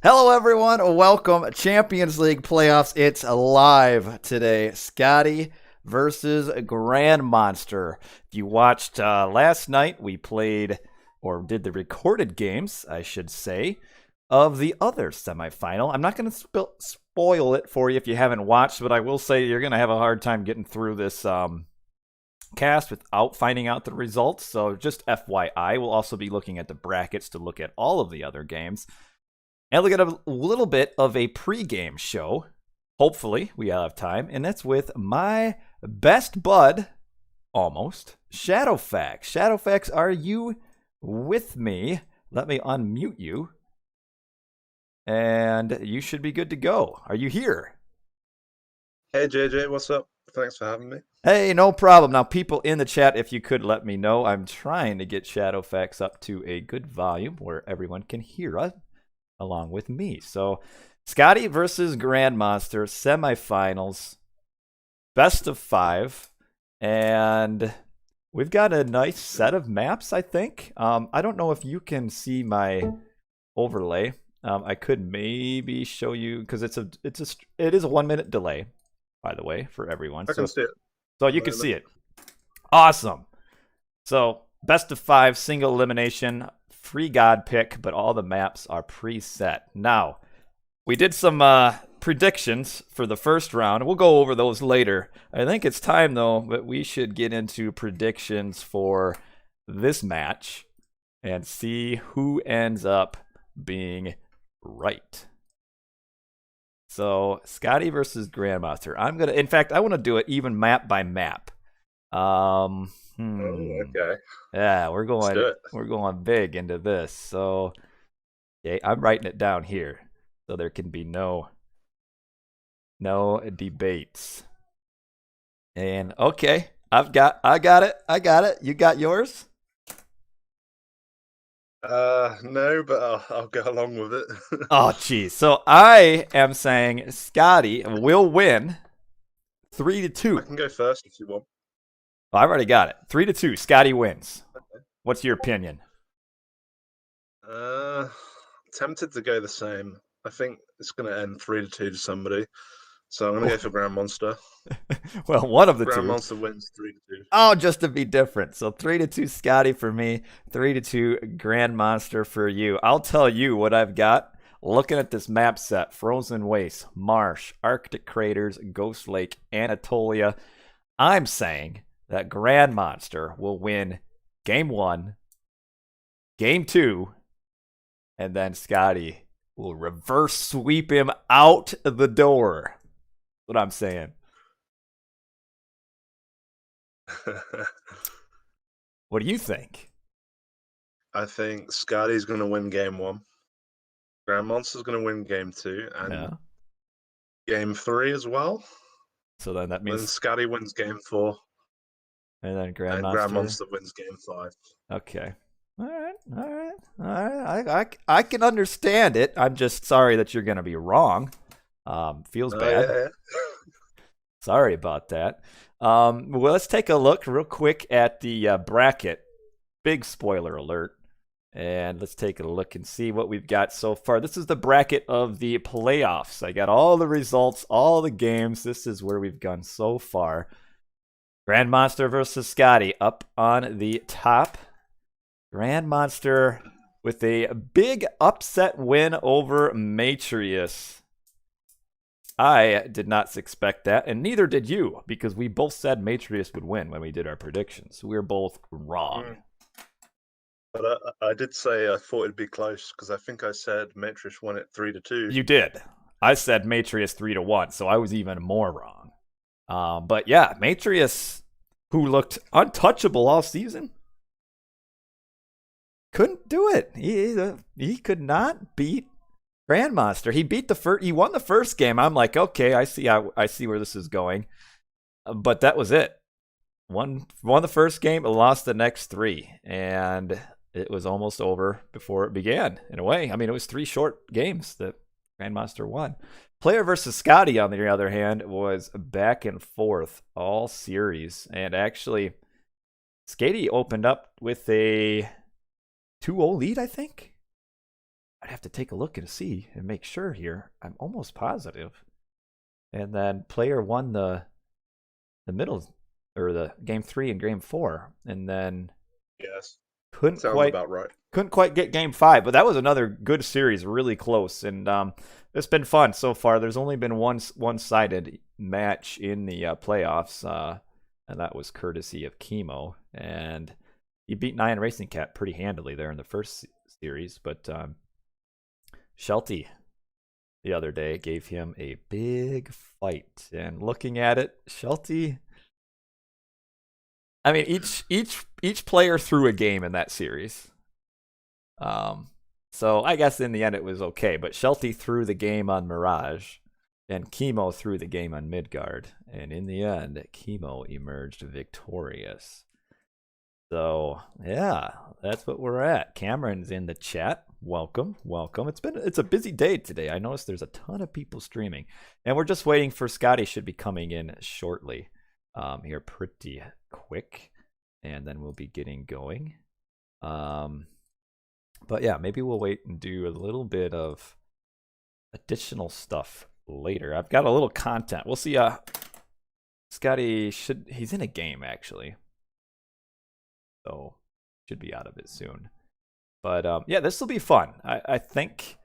Hello, everyone. Welcome. Champions League playoffs. It's live today. Skady versus Grandmonster. If you watched last night, we played, or did the recorded games, I should say, of the other semifinal. I'm not going to spoil it for you if you haven't watched, but I will say you're going to have a hard time getting through this cast without finding out the results. So just FYI, we'll also be looking at the brackets to look at all of the other games. And look at a little bit of a pregame show. Hopefully, we have time. And that's with my best bud, almost, Shadowfaxx. Shadowfaxx, are you with me? Let me unmute you. And you should be good to go. Are you here? Hey JJ, what's up? Thanks for having me. Hey, no problem. Now, people in the chat, if you could let me know, I'm trying to get Shadowfaxx up to a good volume where everyone can hear us along with me. So, Skady versus Grandmonster, semifinals, best of 5, and we've got a nice set of maps, I think. I don't know if you can see my overlay. I could maybe show you, because it is a 1-minute delay, by the way, for everyone. I can see it. So you can see it. Awesome. So, best of 5, single elimination, free god pick, but all the maps are preset. Now, we did some predictions for the first round. We'll go over those later. I think it's time, though, that we should get into predictions for this match and see who ends up being right. So, Skady versus Grandmaster. In fact, I want to do it even map by map. Okay. Yeah, we're going big into this. So, okay, I'm writing it down here so there can be no debates. And okay, I got it. You got yours? No, but I'll go along with it. Oh, geez. So I am saying Skady will win 3-2. I can go first if you want. Oh, I've already got it. 3-2. Skady wins. Okay. What's your opinion? Tempted to go the same. I think it's going to end 3-2 to somebody. So I'm going to go for Grandmonster. Well, one of the two. Grandmonster wins 3-2. Oh, just to be different. So 3-2 Skady for me, 3-2 Grandmonster for you. I'll tell you what I've got. Looking at this map set, Frozen Waste, Marsh, Arctic Craters, Ghost Lake, Anatolia, I'm saying that Grandmonster will win Game 1, Game 2, and then Skady will reverse sweep him out the door. That's what I'm saying. What do you think? I think Skady's going to win Game 1. Grandmonster's going to win Game 2 and Game 3 as well. So then that means then Skady wins Game 4. And then Grandmonster wins Game 5. Okay. All right. I can understand it. I'm just sorry that you're going to be wrong. Feels bad. Yeah. Sorry about that. Well, let's take a look real quick at the bracket. Big spoiler alert. And let's take a look and see what we've got so far. This is the bracket of the playoffs. I got all the results, all the games. This is where we've gone so far. Grandmonster versus Skady up on the top. Grandmonster with a big upset win over Matrius. I did not expect that, and neither did you, because we both said Matrius would win when we did our predictions. We were both wrong. But I did say I thought it'd be close, because I think I said Matrius won it 3-2. You did. I said Matrius 3-1, so I was even more wrong. But yeah, Matrius, who looked untouchable all season, couldn't do it. He could not beat Grandmonster. He won the first game. I'm like, okay, I see where this is going. But that was it. Won the first game, lost the next 3, and it was almost over before it began. In a way, I mean, it was 3 short games that Grandmonster won. Player versus Skady, on the other hand, was back and forth all series, and actually, Skady opened up with a 2-0 lead, I think. I'd have to take a look and see and make sure here. I'm almost positive. And then player won the middle, or the game 3 and game 4, and then Yes, couldn't sounds about right. Couldn't quite get game 5, but that was another good series, really close, and it's been fun so far. There's only been one-sided match in the playoffs, and that was courtesy of Chemo, and he beat Nyan Racing Cat pretty handily there in the first series, but Shelty the other day gave him a big fight, and looking at it, Shelty, I mean, each player threw a game in that series. So I guess in the end it was okay, but Shelty threw the game on Mirage, and Chemo threw the game on Midgard, and in the end, Chemo emerged victorious. So yeah, that's what we're at. Cameron's in the chat. Welcome. It's a busy day today. I noticed there's a ton of people streaming, and we're just waiting for Skady. Should be coming in shortly. Here pretty quick, and then we'll be getting going. But yeah, maybe we'll wait and do a little bit of additional stuff later. I've got a little content. We'll see. Skady he's in a game actually, so should be out of it soon. But yeah, this will be fun. I think.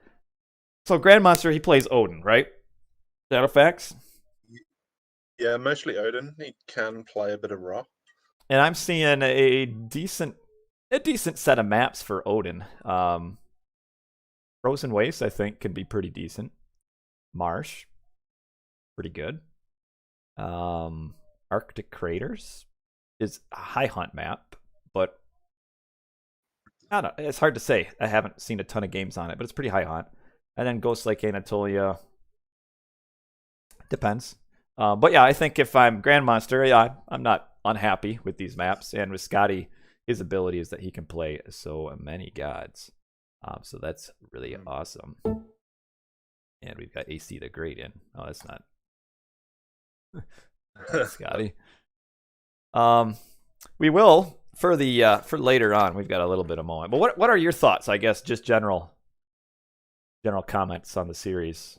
So Grandmonster, he plays Odin, right? Shadowfaxx? Yeah, mostly Odin. He can play a bit of Ra. And I'm seeing a decent set of maps for Odin. Frozen Waste, I think, can be pretty decent. Marsh, pretty good. Arctic Craters is a high hunt map, but I don't know. It's hard to say. I haven't seen a ton of games on it, but it's pretty high hunt. And then Ghost Lake Anatolia. Depends. But yeah, I think if I'm Grandmonster, yeah, I'm not unhappy with these maps. And with Skady, his ability is that he can play so many gods. So that's really awesome. And we've got AC the Great in. Oh, that's not Skady. We will for later on. We've got a little bit of moment. But what are your thoughts? I guess just general comments on the series.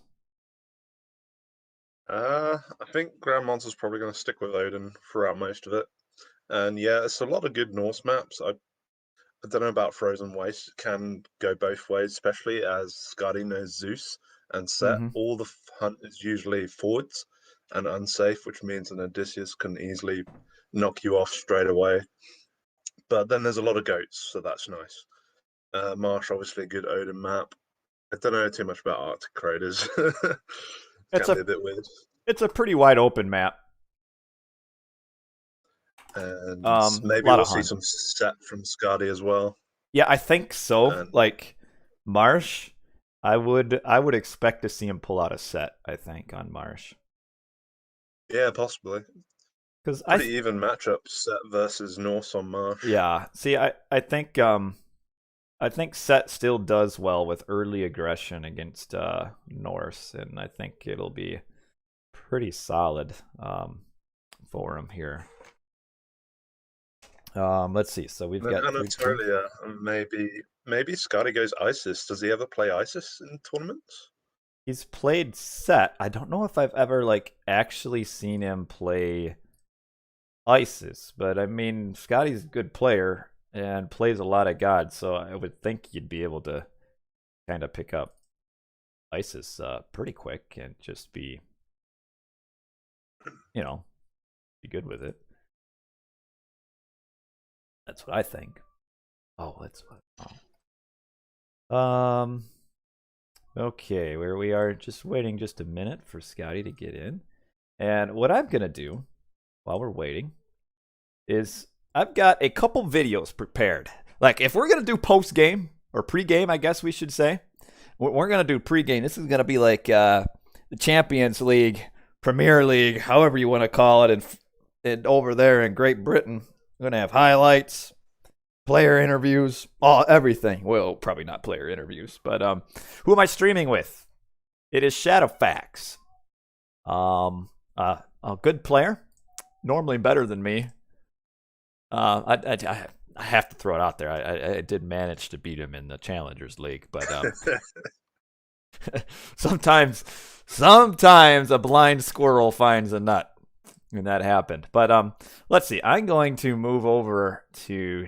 I think Grandmonster's probably going to stick with Odin throughout most of it. And yeah, it's a lot of good Norse maps. I don't know about Frozen Waste. It can go both ways, especially as Skady knows Zeus and Set. Mm-hmm. All the hunt is usually forwards and unsafe, which means an Odysseus can easily knock you off straight away. But then there's a lot of goats, so that's nice. Marsh, obviously a good Odin map. I don't know too much about Arctic Craters. It's a bit weird. It's a pretty wide open map. And maybe we'll see some set from Skady as well. Yeah, I think so. Like Marsh, I would expect to see him pull out a set, I think, on Marsh. Yeah, possibly. Because pretty even matchup, Set versus Norse on Marsh. Yeah. See, I think Set still does well with early aggression against Norse, and I think it'll be pretty solid for him here. Let's see. So we've got Anatolia. Maybe Skady goes Isis. Does he ever play Isis in tournaments? He's played Set. I don't know if I've ever actually seen him play Isis, but I mean, Skady's a good player and plays a lot of gods, so I would think you'd be able to kind of pick up Isis pretty quick and just be good with it. That's what I think. Okay, where we are, just waiting just a minute for Skady to get in. And what I'm gonna do while we're waiting is I've got a couple videos prepared. Like, if we're gonna do post game or pre-game, I guess we should say, we're gonna do pre-game. This is gonna be like the Champions League, Premier League, however you want to call it, and over there in Great Britain, we're gonna have highlights, player interviews, everything. Well, probably not player interviews, but who am I streaming with? It is Shadowfaxx. A good player, normally better than me. I have to throw it out there. I did manage to beat him in the Challengers League, but sometimes a blind squirrel finds a nut, and that happened. But let's see. I'm going to move over to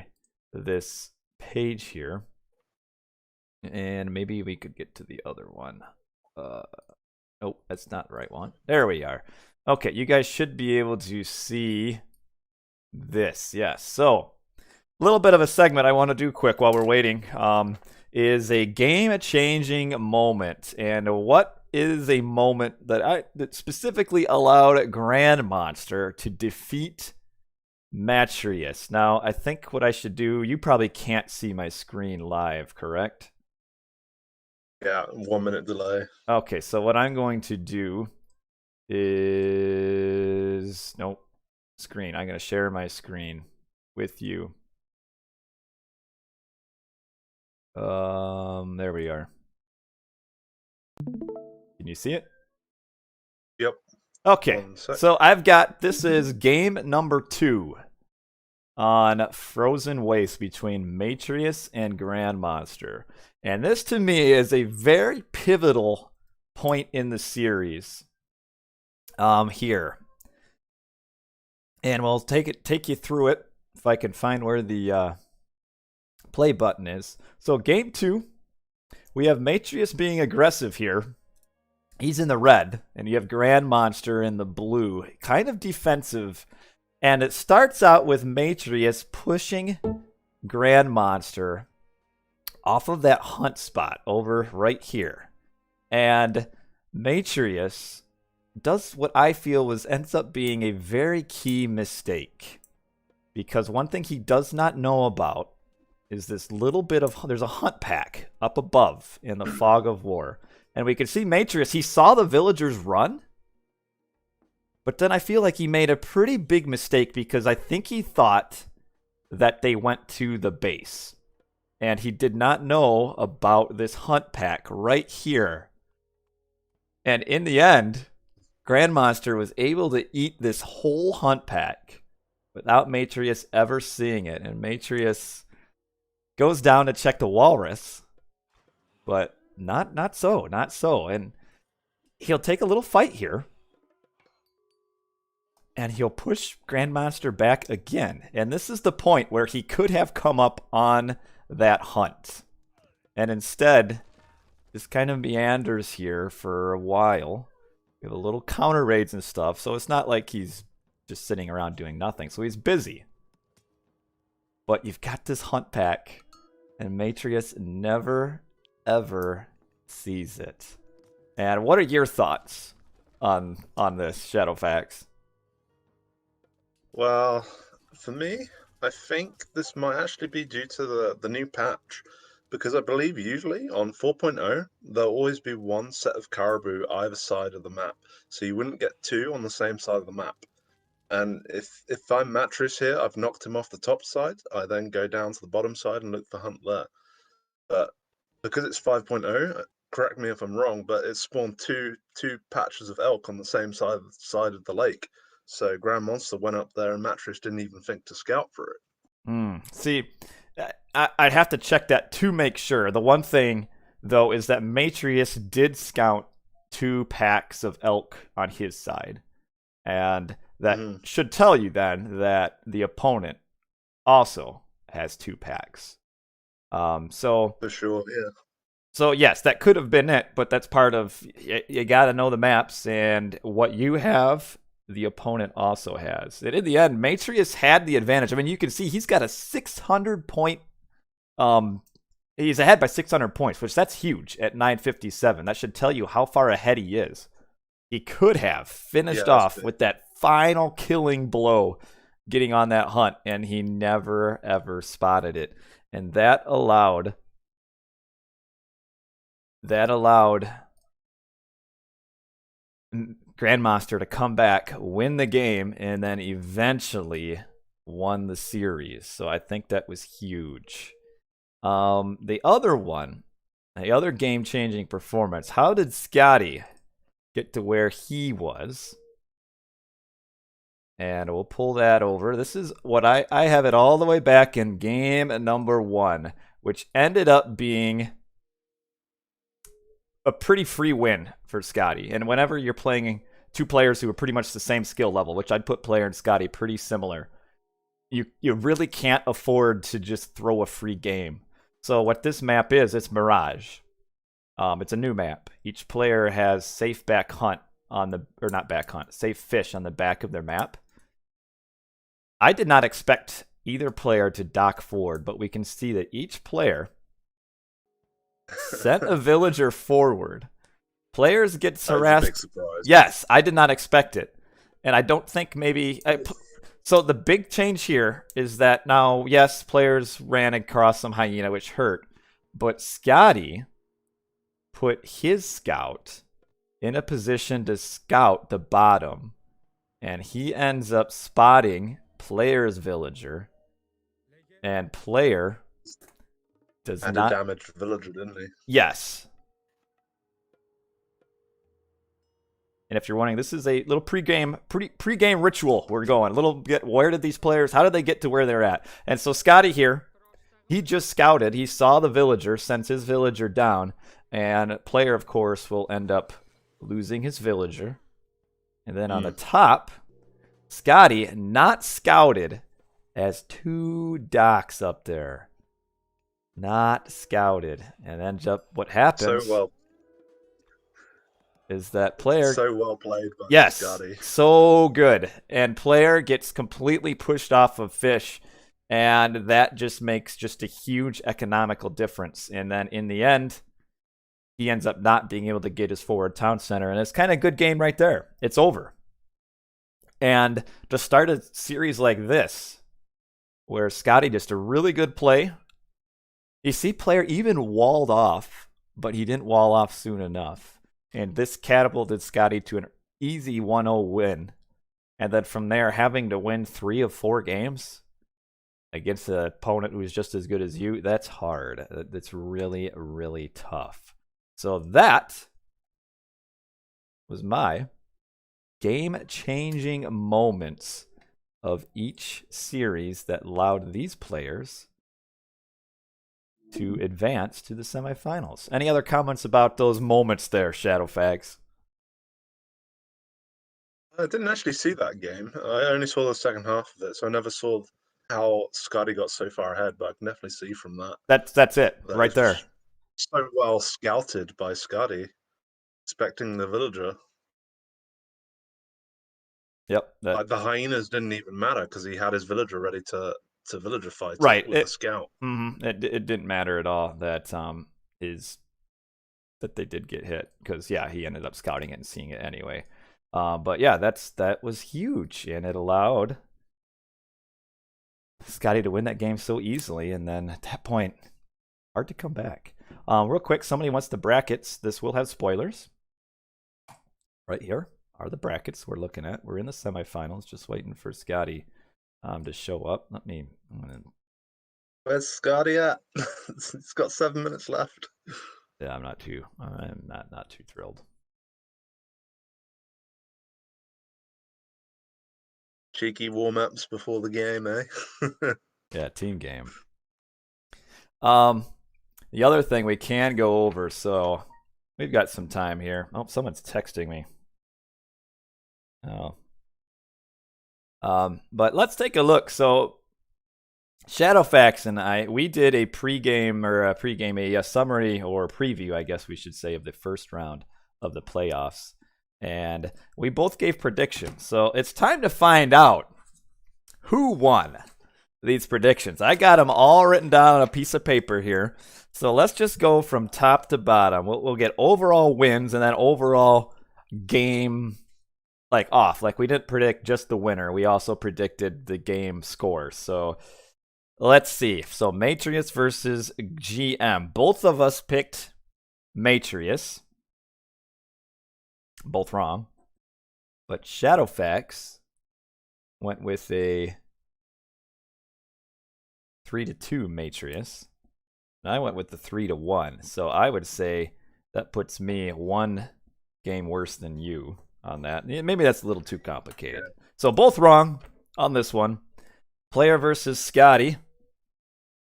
this page here, and maybe we could get to the other one. Oh, that's not the right one. There we are. Okay, you guys should be able to see this. Yes. So, a little bit of a segment I want to do quick while we're waiting. Is a game-changing moment, and what is a moment that specifically allowed Grandmonster to defeat Matreus? Now, I think what I should do. You probably can't see my screen live, correct? Yeah, 1 minute delay. Okay, so what I'm going to do is screen. I'm going to share my screen with you. There we are. Can you see it? Yep. Okay, so I've got, this is game number 2 on Frozen Waste between Matreus and Grandmonster. And this to me is a very pivotal point in the series here. And we'll take you through it if I can find where the play button is. So game 2, we have Matreus being aggressive here. He's in the red, and you have Grandmonster in the blue, kind of defensive. And it starts out with Matreus pushing Grandmonster off of that hunt spot over right here. And Matreus does what I feel ends up being a very key mistake. Because one thing he does not know about is this little bit of, there's a hunt pack up above in the fog of war. And we can see Matreus, he saw the villagers run. But then I feel like he made a pretty big mistake because I think he thought that they went to the base. And he did not know about this hunt pack right here. And in the end, Grandmonster was able to eat this whole hunt pack without Matreus ever seeing it. And Matreus goes down to check the walrus, but not so. And he'll take a little fight here. And he'll push Grandmonster back again. And this is the point where he could have come up on that hunt. And instead, this kind of meanders here for a while. We have a little counter raids and stuff. So it's not like he's just sitting around doing nothing. So he's busy. But you've got this hunt pack. And Matreus never, ever sees it. And what are your thoughts on this, Shadowfaxx? Well, for me, I think this might actually be due to the new patch, because I believe usually on 4.0 there'll always be one set of caribou either side of the map, so you wouldn't get two on the same side of the map. And if I'm Matreus here, I've knocked him off the top side, I then go down to the bottom side and look for hunt there. But because it's 5.0, correct me if I'm wrong, but it spawned two patches of elk on the same side of the lake. So Grandmonster went up there and Matreus didn't even think to scout for it. See, I'd have to check that to make sure. The one thing, though, is that Matreus did scout 2 packs of elk on his side. And that should tell you then that the opponent also has 2 packs. So for sure, yeah. So yes, that could have been it, but that's part of, you got to know the maps, and what you have, the opponent also has. And in the end, Matreus had the advantage. I mean, you can see he's got a 600 point, he's ahead by 600 points, which that's huge at 957. That should tell you how far ahead he is. He could have finished off with that final killing blow, getting on that hunt, and he never, ever spotted it. And that allowed Grandmonster to come back, win the game, and then eventually won the series. So I think that was huge. The other game-changing performance, how did Skady get to where he was? And we'll pull that over. This is what I have it all the way back in game number 1, which ended up being a pretty free win for Skady. And whenever you're playing two players who are pretty much the same skill level, which I'd put Player and Skady pretty similar, you really can't afford to just throw a free game. So what this map is, it's Mirage. It's a new map. Each player has safe back hunt on the, or not back hunt, safe fish on the back of their map. I did not expect either player to dock forward, but we can see that each player sent a villager forward. Players get harassed. That's a big surprise. Yes, I did not expect it. And I don't think maybe... So the big change here is that now, yes, players ran across some hyena, which hurt. But Skady put his scout in a position to scout the bottom. And he ends up spotting player's villager. And player does and not... a damaged villager, didn't he? Yes. And if you're wondering, this is a little pre-game ritual. We're going a little bit. Where did these players? How did they get to where they're at? And so Skady here, he just scouted. He saw the villager, sends his villager down, and player, of course, will end up losing his villager. And then on the top, Skady, not scouted, has 2 docks up there. Not scouted. And then what happens? So well. Is that player So well played by Skady. Skady. So good. And player gets completely pushed off of fish, and that just makes just a huge economical difference. And then in the end, he ends up not being able to get his forward town center, and it's kind of a good game right there. It's over. And to start a series like this, where Skady just a really good play, you see player even walled off, but he didn't wall off soon enough. And this catapulted Skady to an easy 1-0 win. And then from there, having to win 3 of 4 games against an opponent who's just as good as you, that's hard. That's really, really tough. So that was my game-changing moments of each series that allowed these players to advance to the semifinals. Any other comments about those moments there, Shadowfaxx? I didn't actually see that game. I only saw the second half of it, so I never saw how Skady got so far ahead, but I can definitely see from that. That's it, right there. So well scouted by Skady, expecting the villager. Yep. Like the hyenas didn't even matter because he had his villager ready to villager fight right. with a scout. It didn't matter at all that that they did get hit, because yeah, he ended up scouting it and seeing it anyway. But yeah, that was huge, and it allowed Skady to win that game so easily. And then at that point, hard to come back. Real quick, somebody wants the brackets. This will have spoilers. Right here are the brackets we're looking at. We're in the semifinals, just waiting for Skady to show up. Where's Skady at? It's got 7 minutes left. Yeah, I'm not too thrilled. Cheeky warm-ups before the game, eh? Yeah, team game. The other thing we can go over, so we've got some time here. Oh, someone's texting me. Oh. But let's take a look. So Shadowfaxx and we did a a summary or preview, I guess we should say, of the first round of the playoffs. And we both gave predictions. So it's time to find out who won these predictions. I got them all written down on a piece of paper here. So let's just go from top to bottom. We'll get overall wins and then overall game off. Like, we didn't predict just the winner. We also predicted the game scores. So let's see. So Matrius versus GM. Both of us picked Matrius. Both wrong. But Shadowfaxx went with a 3-2 Matrius. And I went with the 3-1. So I would say that puts me 1 game worse than you on that. Maybe that's a little too complicated. So both wrong on this one. Player versus Skady.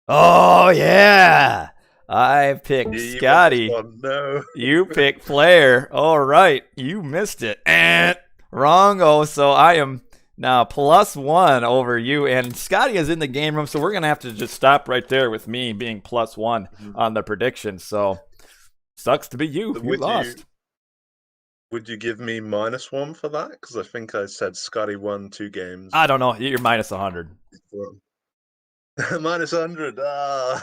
Oh, yeah. I picked You won this Skady. one. No. You picked player. All right. You missed it. Wrong. So I am now +1 over you. And Skady is in the game room. So we're going to have to just stop right there with me being +1 on the prediction. So sucks to be you. You lost. Would you give me -1 for that? Because I think I said Scotty won 2 games. I don't know. You're -100. -100. Ah.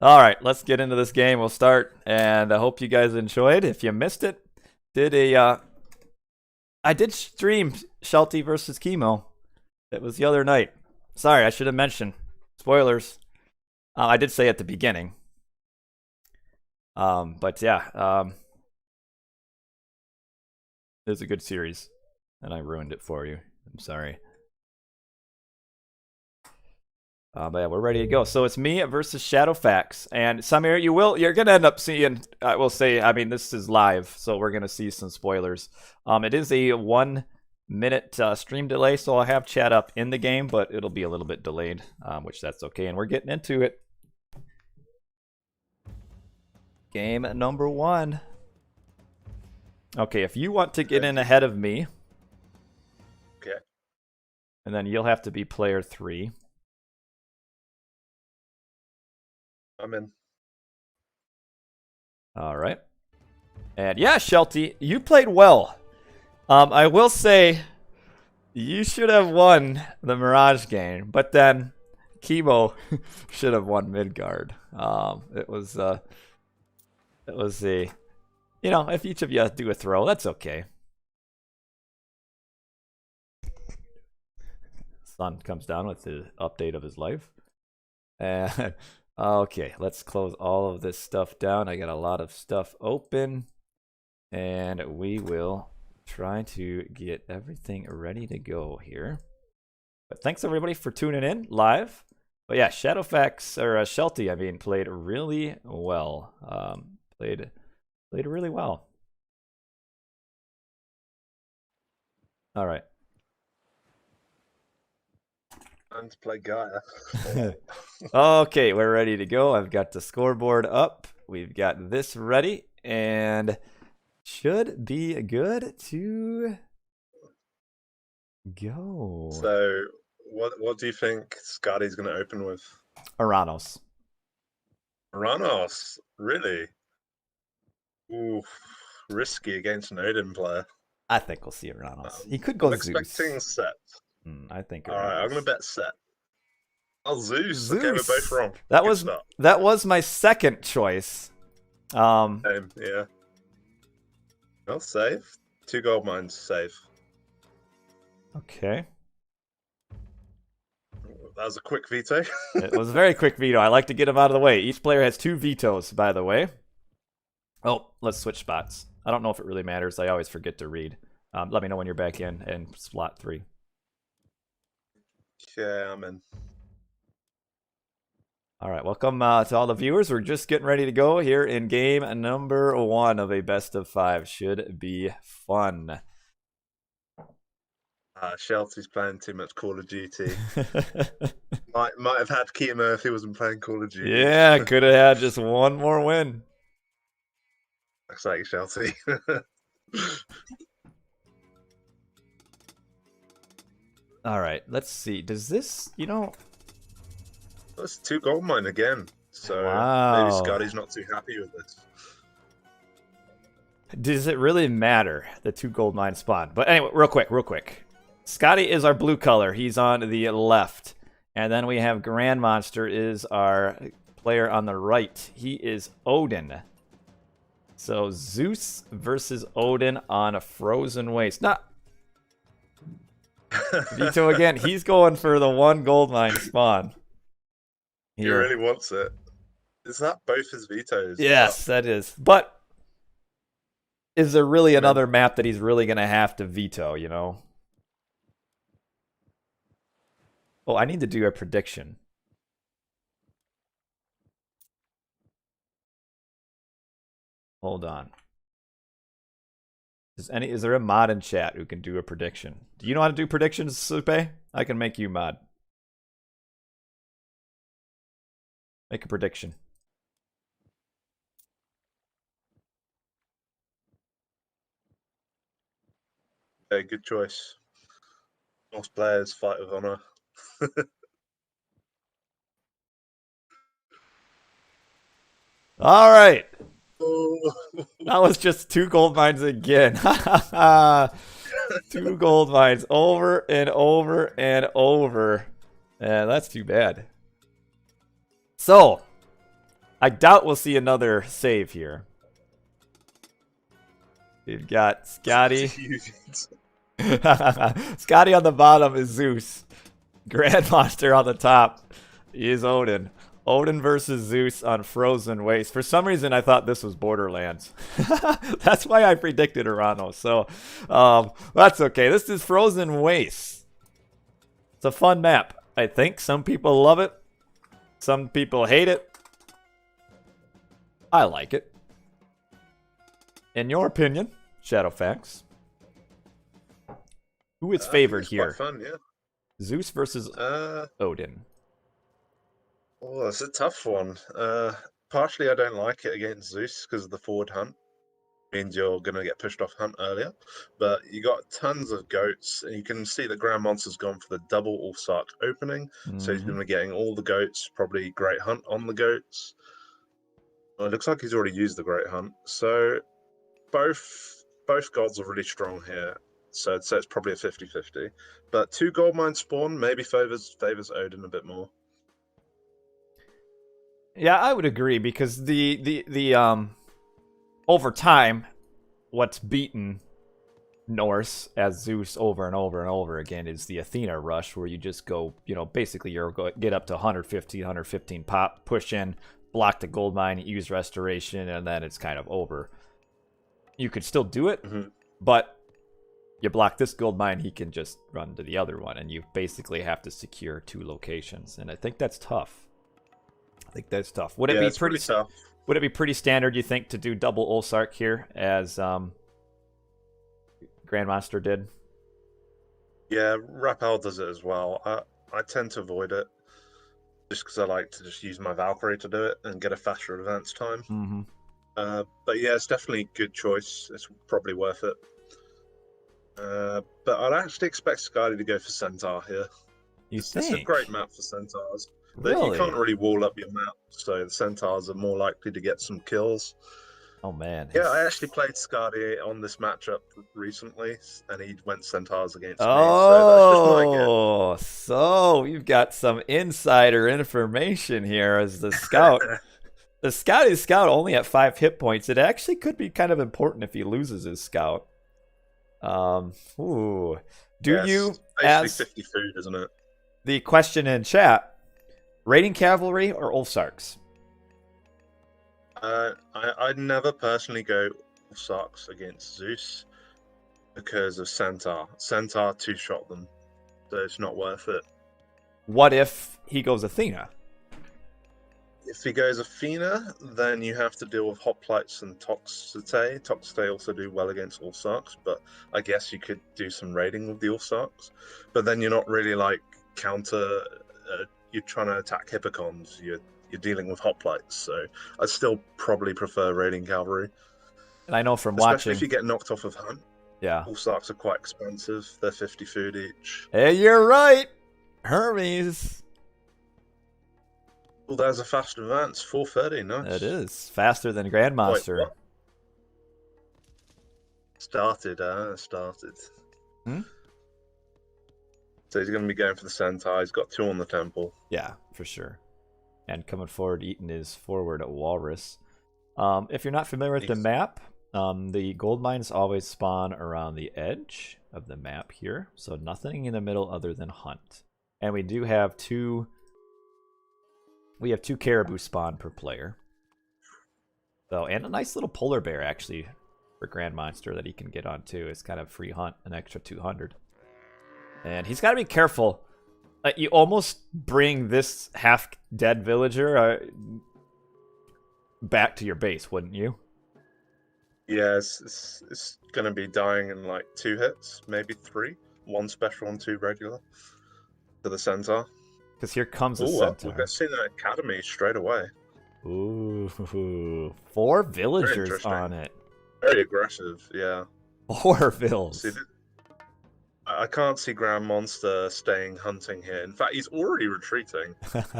All right, let's get into this game. We'll start, and I hope you guys enjoyed. If you missed it, I did stream Shelty versus Chemo. It was the other night. Sorry, I should have mentioned. Spoilers. I did say at the beginning. But yeah, it was a good series, and I ruined it for you. I'm sorry. But yeah, we're ready to go. So it's me versus Shadowfaxx, and Samir, you're gonna end up seeing. I will say, I mean, this is live, so we're gonna see some spoilers. It is a 1-minute stream delay, so I'll have chat up in the game, but it'll be a little bit delayed, which that's okay. And we're getting into it. Game number 1. Okay, if you want to get in ahead of me, Okay, and then you'll have to be player 3. I'm in. All right. And yeah, Shelty, you played well. I will say you should have won the Mirage game, but then Chemo should have won Midgard. It was a, you know, if each of you do a throw, that's okay. Sun comes down with the update of his life. And okay, let's close all of this stuff down. I got a lot of stuff open, and we will try to get everything ready to go here. But thanks everybody for tuning in live. But yeah, Shadowfaxx, or Shelty, I mean, played really well. Played really well. All right. Time to play Gaia. Okay, we're ready to go. I've got the scoreboard up. We've got this ready, and should be good to go. So, what do you think Scotty's going to open with? Aranos. Aranos, really? Ooh, risky against an Odin player. I think we'll see Aranos. He could go I'm Zeus. expecting set. I think. All right, I'm going to bet set. Oh, Zeus. Okay, we're both wrong. That was my second choice. Same, yeah. Well, save. 2 gold mines, save. Okay. That was a quick veto. It was a very quick veto. I like to get them out of the way. Each player has 2 vetoes, by the way. Oh, let's switch spots. I don't know if it really matters. I always forget to read. Let me know when you're back in and slot 3. Yeah, I'm in. All right, welcome to all the viewers. We're just getting ready to go here in game number 1 of a best of 5. Should be fun. Shelty's playing too much Call of Duty. might have had Chemo if he wasn't playing Call of Duty. Yeah, could have had just one more win. Looks like Shelty. All right, let's see. Does this, you know... That's 2 gold mine again. So wow. Maybe Scotty's not too happy with this. Does it really matter, the 2 gold mine spawn? But anyway, real quick. Skady is our blue color. He's on the left. And then we have Grandmonster is our player on the right. He is Odin. So Zeus versus Odin on a frozen waste. Not veto again. He's going for the 1 gold mine spawn. He really wants it. Is that both his vetoes? Yes, that is. But is there really another map that he's really going to have to veto, you know? Oh, I need to do a prediction. Hold on. Is there a mod in chat who can do a prediction? Do you know how to do predictions, Supe? I can make you mod. Make a prediction. Okay, good choice. Most players fight with honor. All right. Oh. That was just 2 gold mines again. 2 gold mines over and over and over. And that's too bad. So, I doubt we'll see another save here. We've got Skady. Skady on the bottom is Zeus. Grandmonster on the top is Odin. Odin versus Zeus on Frozen Waste. For some reason, I thought this was Borderlands. That's why I predicted Urano. So, that's okay. This is Frozen Waste. It's a fun map, I think. Some people love it. Some people hate it. I like it. In your opinion, Shadowfaxx, who is favored here? Quite fun, yeah. Zeus versus Odin. Oh, that's a tough one. Partially, I don't like it against Zeus because of the forward hunt. Means you're going to get pushed off hunt earlier. But you got tons of goats, and you can see that Grandmonster's gone for the double All-Sark opening. So he's going to be getting all the goats, probably Great Hunt on the goats. Well, it looks like he's already used the Great Hunt. So both gods are really strong here. So I'd say it's probably a 50-50. But 2 gold mine spawn maybe favors Odin a bit more. Yeah, I would agree because the over time, what's beaten Norse as Zeus over and over and over again is the Athena rush, where you just go, basically get up to 115 pop, push in, block the gold mine, use restoration, and then it's kind of over. You could still do it, but you block this gold mine, he can just run to the other one, and you basically have to secure 2 locations, and I think that's tough. Would it be pretty tough? Would it be pretty standard, you think, to do double Ulsark here as Grandmonster did? Yeah, Rapal does it as well. I tend to avoid it just because I like to just use my Valkyrie to do it and get a faster advance time. But yeah, it's definitely a good choice. It's probably worth it. But I'd actually expect Skady to go for Centaur here. It's a great map for Centaurs. But Really? you can't really wall up your map, so the Centaurs are more likely to get some kills. Oh, man. Yeah, I actually played Skady on this matchup recently, and he went Centaurs against me. Oh, so you've got some insider information here as the scout. The scout is scout only at 5 hit points. It actually could be kind of important if he loses his scout. You as 50 food, isn't it? The question in chat: raiding cavalry or Ulfsarks? I'd never personally go Ulfsarks against Zeus because of Centaur. Centaur 2-shot them, so it's not worth it. What if he goes Athena? If he goes Athena, then you have to deal with Hoplites and Toxite. Toxite also do well against Ulfsarks, but I guess you could do some raiding with the Ulfsarks. But then you're not really like counter. You're trying to attack Hippocons. You're dealing with Hoplites, so I'd still probably prefer raiding cavalry. And I know from especially watching, if you get knocked off of hunt. Yeah, Ulfsarks are quite expensive. They're 50 food each. Hey, you're right, Hermes. Well, there's a fast advance, 430, nice. It is faster than Grandmonster. Wait, started. So he's going to be going for the Centaur. He's got 2 on the temple. Yeah, for sure. And coming forward, eating his forward walrus. If you're not familiar with the map, the gold mines always spawn around the edge of the map here. So nothing in the middle other than hunt. And we do have 2... We have 2 caribou spawn per player. So, and a nice little polar bear, actually, for Grandmonster that he can get on, too. It's kind of free hunt, an extra 200. And he's got to be careful. You almost bring this half-dead villager back to your base, wouldn't you? Yeah, it's going to be dying in like 2 hits, maybe 3. 1 special and 2 regular to the centaur. Because here comes a Oh, well, we're centaur. seeing an academy straight away. Ooh, 4 Very villagers on interesting. it. Very aggressive, yeah. 4 See, vills. I can't see Grandmonster staying hunting here. In fact, he's already retreating.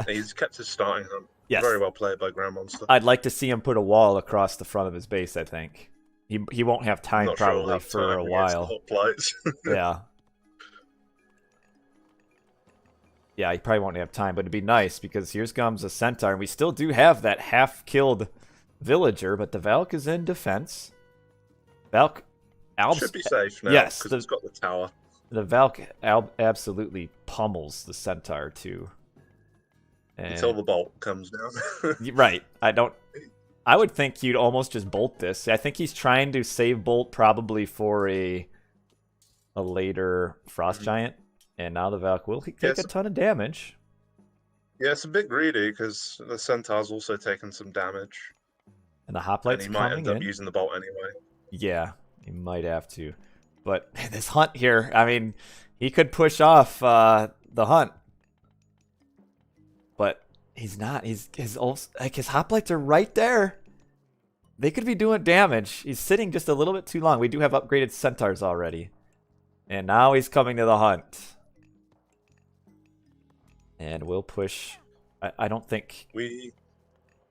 He's kept his starting hunt. Yes. Very well played by Grandmonster. I'd like to see him put a wall across the front of his base, I think. He won't have I'm time not sure he'll probably have for time a against the while. hot plates. Yeah. Yeah, he probably won't have time, but it'd be nice because here comes a centaur, and we still do have that half-killed villager, but the Valk is in defense. Valk Should be safe now yes, because it's got the tower. the Valk absolutely pummels the centaur too. Until the bolt comes down. Right. I would think you'd almost just bolt this. I think he's trying to save bolt probably for a later frost giant. And now the Valk will take a ton of damage. Yeah, it's a bit greedy because the centaur's also taken some damage. And the hoplites and he might end up using the bolt anyway. Yeah, he might have to. But this hunt here, I mean, he could push off the hunt. But he's not. His hoplites are right there. They could be doing damage. He's sitting just a little bit too long. We do have upgraded centaurs already. And now he's coming to the hunt. And we'll push. I don't think...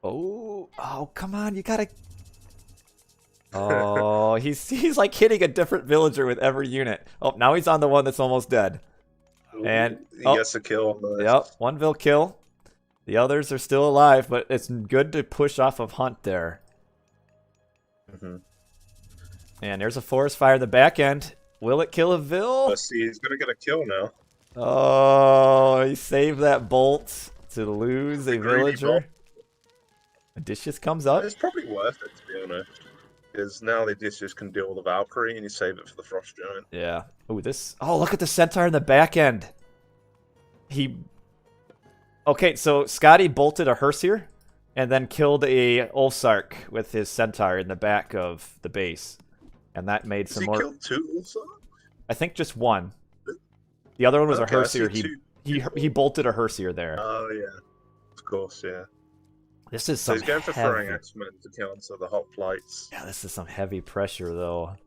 Oh, come on. You gotta... Oh, he's like hitting a different villager with every unit. Oh, now he's on the one that's almost dead. And he gets a kill. Yep, 1 vill kill. The others are still alive, but it's good to push off of hunt there. And there's a forest fire in the back end. Will it kill a vill? Let's see, he's gonna get a kill now. Oh, he saved that bolt to lose a villager. Odysseus comes up. It's probably worth it, to be honest. Because now the Odysseus can deal with the Valkyrie and you save it for the Frost Giant. Yeah. Oh, look at the centaur in the back end. Okay, so Skady bolted a Hersier and then killed a Ulfsark with his centaur in the back of the base. And that made some more... He killed 2 Ulfsark? I think just 1. The other one was a Hersier. He bolted a Hersier there. Oh, yeah. Of course, yeah. This is some he's going for throwing X-Men to counter the hot plates. Yeah, this is some heavy pressure, though.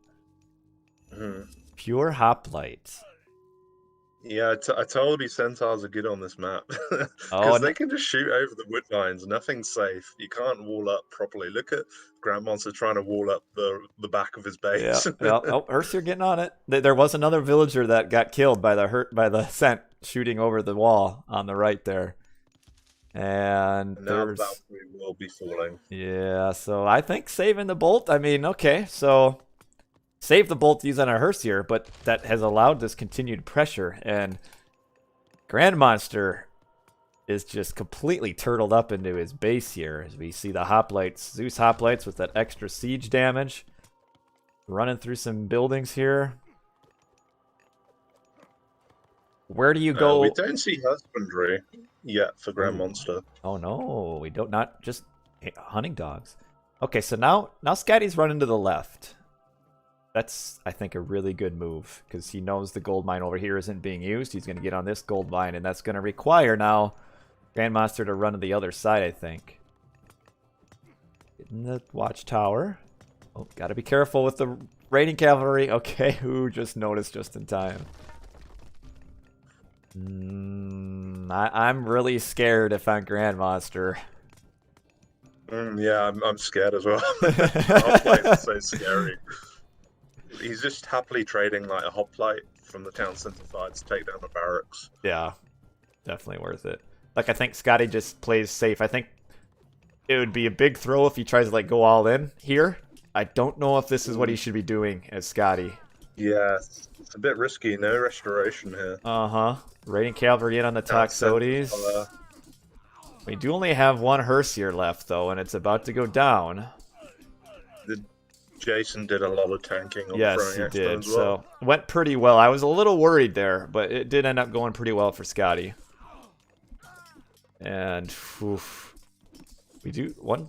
Pure hoplite. Yeah, I told you centaurs are good on this map. Because they can just shoot over the wood lines. Nothing's safe. You can't wall up properly. Look at Grandmonster trying to wall up the back of his base. Yeah. Oh, Hersier getting on it. There was another villager that got killed by the scent shooting over the wall on the right there. And now the Valkyrie will be falling. Yeah, so I think saving the bolt. I mean, okay, so save the bolt using a Hersier, but that has allowed this continued pressure. And Grandmonster is just completely turtled up into his base here. As we see the hoplites, Zeus hoplites with that extra siege damage, running through some buildings here. Where do you go? We don't see husbandry yet for Grandmonster. Oh no, we don't. Not just hunting dogs. Okay, so now Skady's running to the left. That's, I think, a really good move because he knows the gold mine over here isn't being used. He's going to get on this gold mine, and that's going to require now Grandmonster to run to the other side, I think. In the watchtower. Oh, got to be careful with the raiding cavalry. Okay, who just noticed just in time? I'm really scared if I'm Grandmonster. Yeah, I'm scared as well. Hoplite is so scary. He's just happily trading like a hoplite from the town center side to take down the barracks. Yeah, definitely worth it. Like, I think Skady just plays safe. I think it would be a big throw if he tries to like go all in here. I don't know if this is what he should be doing as Skady. Yeah, it's a bit risky. No restoration here. Raiding cavalry in on the Toxotes. We do only have 1 Hersier left, though, and it's about to go down. Jason did a lot of tanking on yes, he did. As well. So, went pretty well. I was a little worried there, but it did end up going pretty well for Skady. And, oof. We do one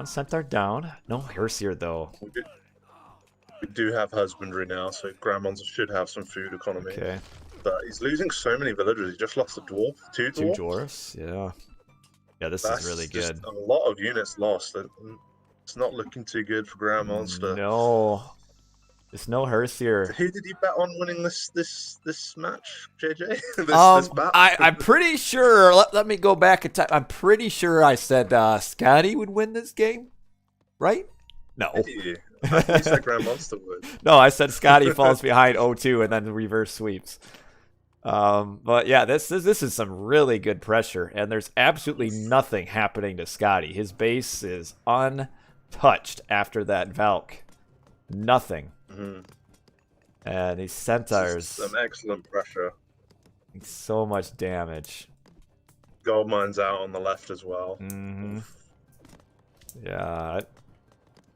centaur down. No Hersier, though. We do have husbandry now, so Grandmonster should have some food economy. Okay. But he's losing so many villagers. He just lost a dwarf, two Two dwarfs. dwarfs. Yeah. Yeah, this is really That's just good. a lot of units lost. It's not looking too good for Grandmonster. No. There's no hearse here. Who did you bet on winning this match, JJ? this map? I'm pretty sure. Let me go back in time. I'm pretty sure I said Skady would win this game, right? No. Hey, I thought you said Grandmonster would. No, I said Skady falls behind 0-2 and then reverse sweeps. But yeah, this is some really good pressure, and there's absolutely nothing happening to Skady. His base is untouched after that Valk. Nothing. Mm-hmm. And these centaurs. Some excellent pressure. So much damage. Gold mines out on the left as well. Mm-hmm. Yeah.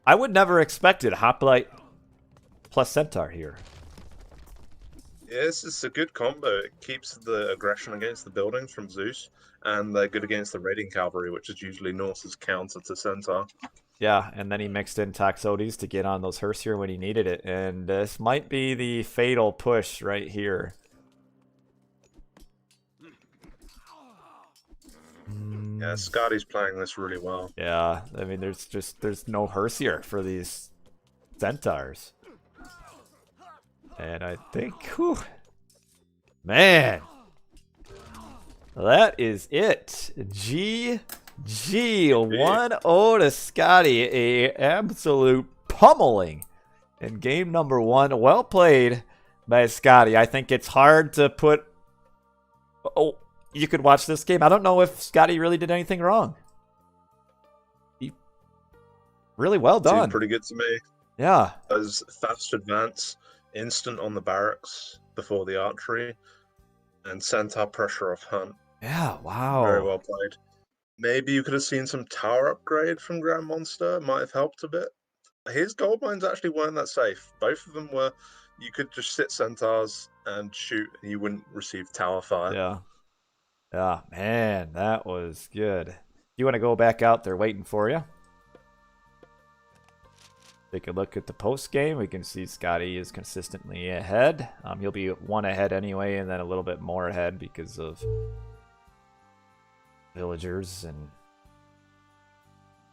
I would never expected Hoplite plus Centaur here. Yeah, it's a good combo. It keeps the aggression against the buildings from Zeus, and they're good against the raiding cavalry, which is usually Norse's counter to Centaur. Yeah, and then he mixed in Toxotes to get on those Hersier when he needed it, and this might be the fatal push right here. Yeah, Skady's playing this really well. Yeah, I mean, there's no Hersier for these Centaurs. And I think, whew, man, that is it. GG, 1-0 to Skady, a absolute pummeling in game number 1. Well played by Skady. I think it's hard to put. Oh, you could watch this game. I don't know if Skady really did anything wrong. Really well done. Seemed pretty good to me. Yeah. As fast advance, instant on the barracks before the archery, and Centaur pressure off Hunt. Yeah, wow. Very well played. Maybe you could have seen some tower upgrade from Grandmonster. Might have helped a bit. His gold mines actually weren't that safe. Both of them were. You could just sit Centaurs and shoot, and you wouldn't receive tower fire. Yeah. Yeah, man, that was good. You want to go back out there waiting for you? Take a look at the post game. We can see Skady is consistently ahead. He'll be 1 ahead anyway, and then a little bit more ahead because of villagers and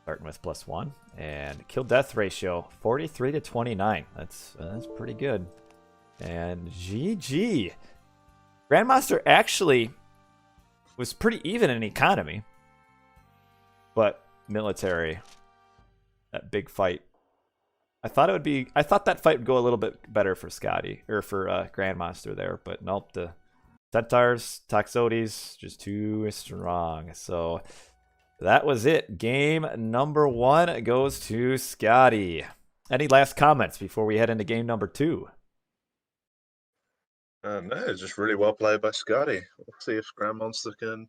starting with +1. And kill death ratio 43 to 29. That's pretty good. And GG. Grandmonster actually was pretty even in economy, but military, that big fight. I thought that fight would go a little bit better for Skady or for Grandmonster there, but nope. The Centaurs, Toxotes, just too strong. So that was it. Game number 1 goes to Skady. Any last comments before we head into game number 2? No, it's just really well played by Skady. We'll see if Grandmonster can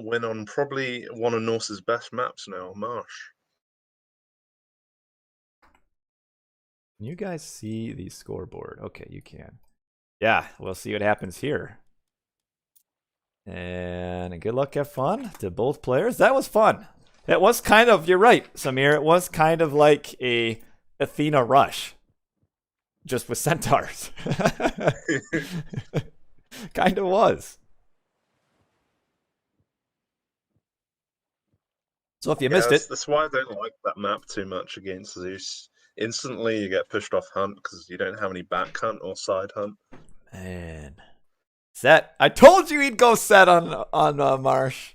win on probably one of Norse's best maps now, Marsh. Can you guys see the scoreboard? Okay, you can. Yeah, we'll see what happens here. And good luck, have fun to both players. That was fun. It was kind of, you're right, Samir, it was kind of like a Athena rush. Just with centaurs. Kind of was. So if you missed it. That's why I don't like that map too much against Zeus. Instantly you get pushed off Hunt because you don't have any back Hunt or side Hunt. Man. Set. I told you he'd go set on Marsh.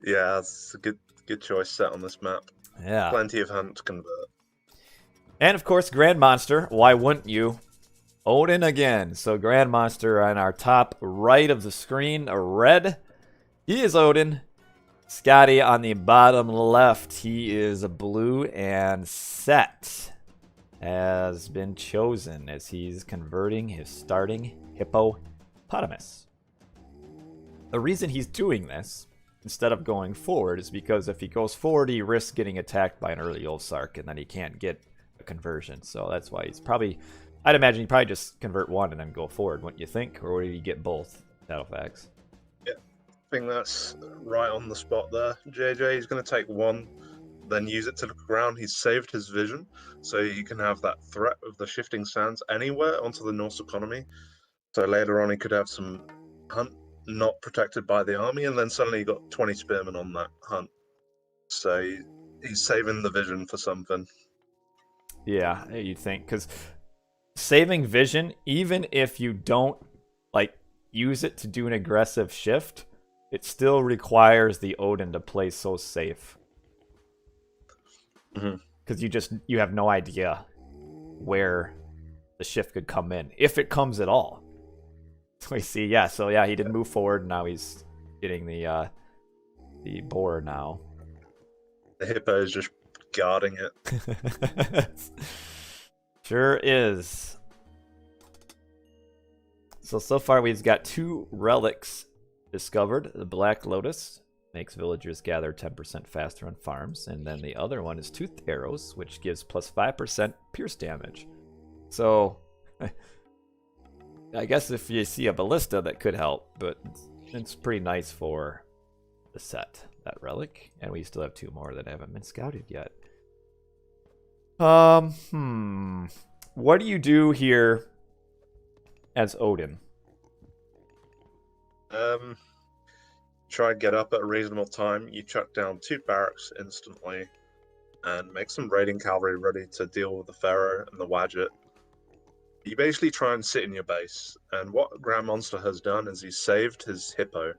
Yeah, it's a good choice set on this map. Yeah. Plenty of Hunt to convert. And of course, Grandmonster. Why wouldn't you? Odin again. So Grandmonster on our top right of the screen, a red. He is Odin. Skady on the bottom left. He is a blue, and Set has been chosen as he's converting his starting hippopotamus. The reason he's doing this instead of going forward is because if he goes forward, he risks getting attacked by an early Ulsark, and then he can't get a conversion. So that's why he's probably, I'd imagine he'd probably just convert one and then go forward, wouldn't you think? Or would he get both? Shadowfaxx. Yeah, I think that's right on the spot there. JJ is going to take one then use it to look around. He's saved his vision, so you can have that threat of the shifting sands anywhere onto the Norse economy. So later on, he could have some hunt not protected by the army, and then suddenly you got 20 spearmen on that hunt. So he's saving the vision for something. Yeah, you'd think, because saving vision, even if you don't use it to do an aggressive shift, it still requires the Odin to play so safe. Because you have no idea where the shift could come in, if it comes at all. So we see, he did move forward. Now he's getting the boar now. The hippo is just guarding it. Sure is. So far we've got 2 relics discovered. The Black Lotus makes villagers gather 10% faster on farms, and then the other one is Toothed Arrows, which gives plus 5% pierce damage. So I guess if you see a ballista, that could help, but it's pretty nice for the set, that relic. And we still have 2 more that haven't been scouted yet. What do you do here as Odin? Try and get up at a reasonable time. You chuck down 2 barracks instantly and make some raiding cavalry ready to deal with the Pharaoh and the Wadjet. You basically try and sit in your base, and what Grandmonster has done is he's saved his hippo,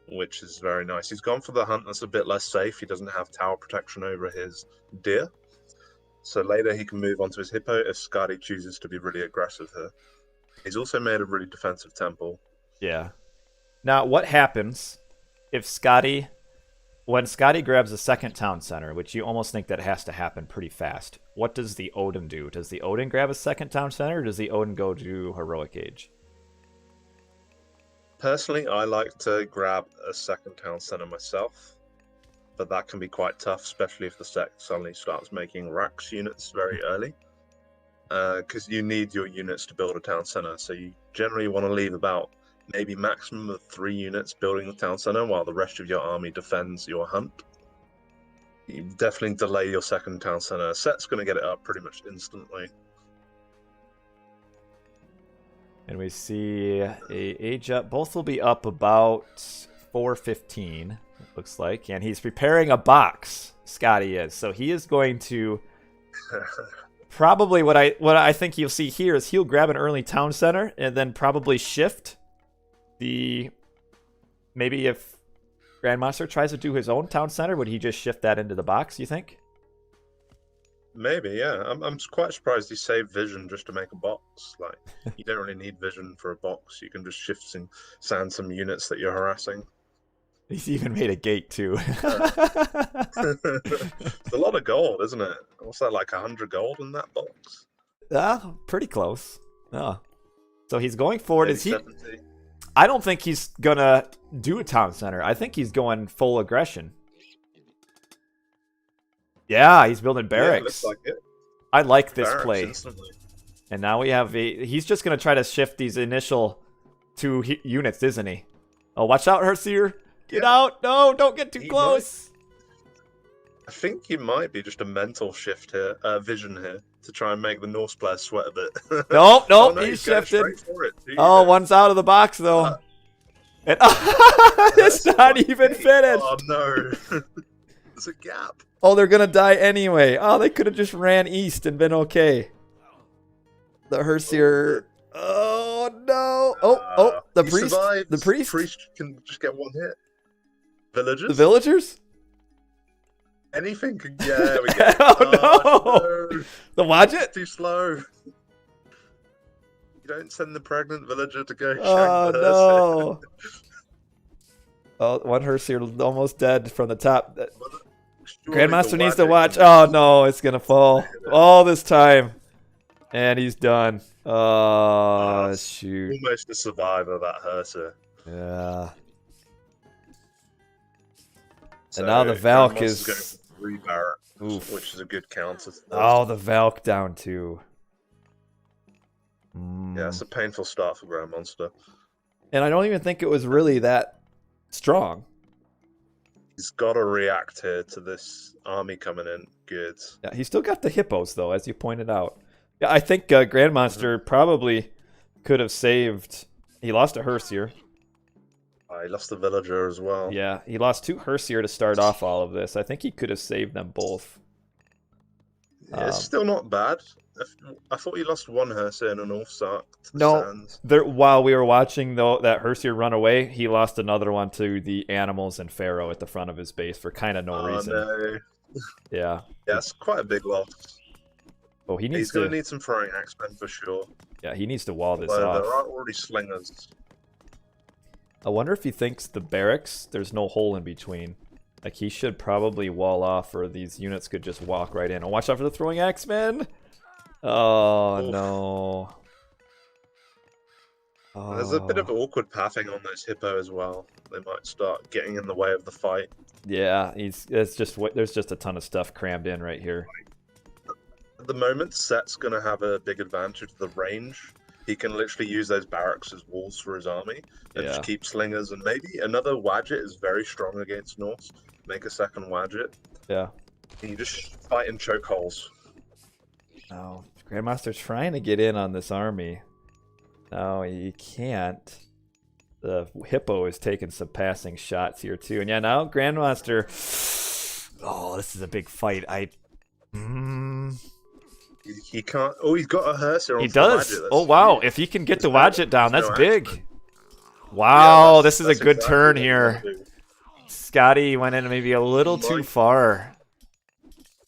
which is very nice. He's gone for the hunt that's a bit less safe. He doesn't have tower protection over his deer, so later he can move onto his hippo if Skady chooses to be really aggressive here. He's also made a really defensive temple. Yeah. Now, what happens if when Skady grabs a second town center, which you almost think that has to happen pretty fast, what does the Odin do? Does the Odin grab a second town center, or does the Odin go to Heroic Age? Personally, I like to grab a second town center myself, but that can be quite tough, especially if the sect suddenly starts making Rax units very early. Because you need your units to build a town center, so you generally want to leave about maybe maximum of 3 units building the town center while the rest of your army defends your hunt. You definitely delay your second town center. Set's going to get it up pretty much instantly. And we see a age up. Both will be up about 4:15, it looks like. And he's preparing a box, Skady is. So he is going to... Probably what I think you'll see here is he'll grab an early town center and then probably shift maybe if Grandmonster tries to do his own town center, would he just shift that into the box, you think? Maybe, yeah. I'm quite surprised he saved vision just to make a box. Like, you don't really need vision for a box. You can just shift and sand some units that you're harassing. He's even made a gate too. It's a lot of gold, isn't it? What's that, like 100 gold in that box? Pretty close. Oh. So he's going forward. Maybe is he? 70. I don't think he's gonna do a town center. I think he's going full aggression. Yeah, he's building barracks. Yeah, looks like it. I like this Barracks play. Instantly. And now we have he's just gonna try to shift these initial 2 units, isn't he? Oh, watch out, Herseer. Get out! No, don't get too close. I think he might be just a mental shift here, vision here, to try and make the Norse players sweat a bit. Nope, Oh, no, he's shifted. Oh, One's out of the box though. And it's not even finished. Oh no, there's a gap. Oh, they're gonna die anyway. Oh, they could have just ran east and been okay. The Herseer. Oh no! Oh, the priest. Survives. The priest. The priest can just get 1 hit. Villagers. The villagers. Anything can. Yeah, we go. Oh no! The Wadjet. Too slow. You don't send the pregnant villager to go. Oh shank the no! Oh, one Herseer almost dead from the top. Grandmaster needs to watch. Oh no, it's gonna fall. All this time, and he's done. Oh shoot! Almost a survivor, that Herser. Yeah. So and now the Valk is going for 3 barracks, which is a good counter. Oh, the Valk down too. Yeah, it's a painful start for Grandmonster. And I don't even think it was really that strong. He's got to react here to this army coming in. Good. Yeah, he still got the hippos, though, as you pointed out. Yeah, I think Grandmonster probably could have saved... He lost a Hersier. He lost the villager as well. Yeah, he lost 2 Hersier to start off all of this. I think he could have saved them both. Yeah, it's still not bad. I thought he lost 1 Hersier and an North No, while we were watching though that Hersier run away, he lost another one to the animals and Pharaoh at the front of his base for kind of no reason. No. Yeah. Yeah, it's quite a big loss. Oh, he's going to need some throwing axemen for sure. Yeah, he needs to wall this off. There are already slingers. I wonder if he thinks the barracks, there's no hole in between. Like, he should probably wall off, or these units could just walk right in. Oh, watch out for the throwing axemen! Oh, Oof. No. Oh. There's a bit of awkward pathing on those hippo as well. They might start getting in the way of the fight. Yeah, there's just a ton of stuff crammed in right here. At the moment, Set's going to have a big advantage of the range. He can literally use those barracks as walls for his army and just keep slingers. And maybe another Wadjet is very strong against Norse. Make a second Wadjet. Yeah. And you just fight in chokeholes. Oh, Grandmaster's trying to get in on this army. No, he can't. The hippo is taking some passing shots here too. And yeah, now Grandmaster. Oh, this is a big fight. He can't. Oh, he's got a Hersier on. He does. Oh wow! If he can get the Wadjet down, that's big. Wow, this is a good turn here. Skady went in maybe a little too far.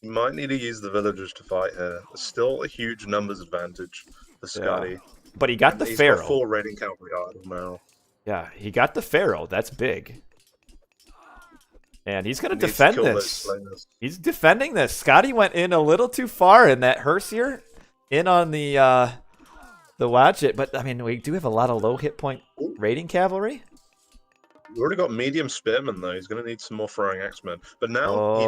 You might need to use the villagers to fight here. There's still a huge numbers advantage for Skady. Yeah. But he got the Pharaoh. He's got 4 raiding cavalry idle now. Yeah, he got the Pharaoh. That's big. And he's going to defend this. He's defending this. Skady went in a little too far in that Hersier. In on the Wadjet. But, I mean, we do have a lot of low hit point raiding cavalry. We already got medium spearmen, though. He's going to need some more throwing axemen. But now, I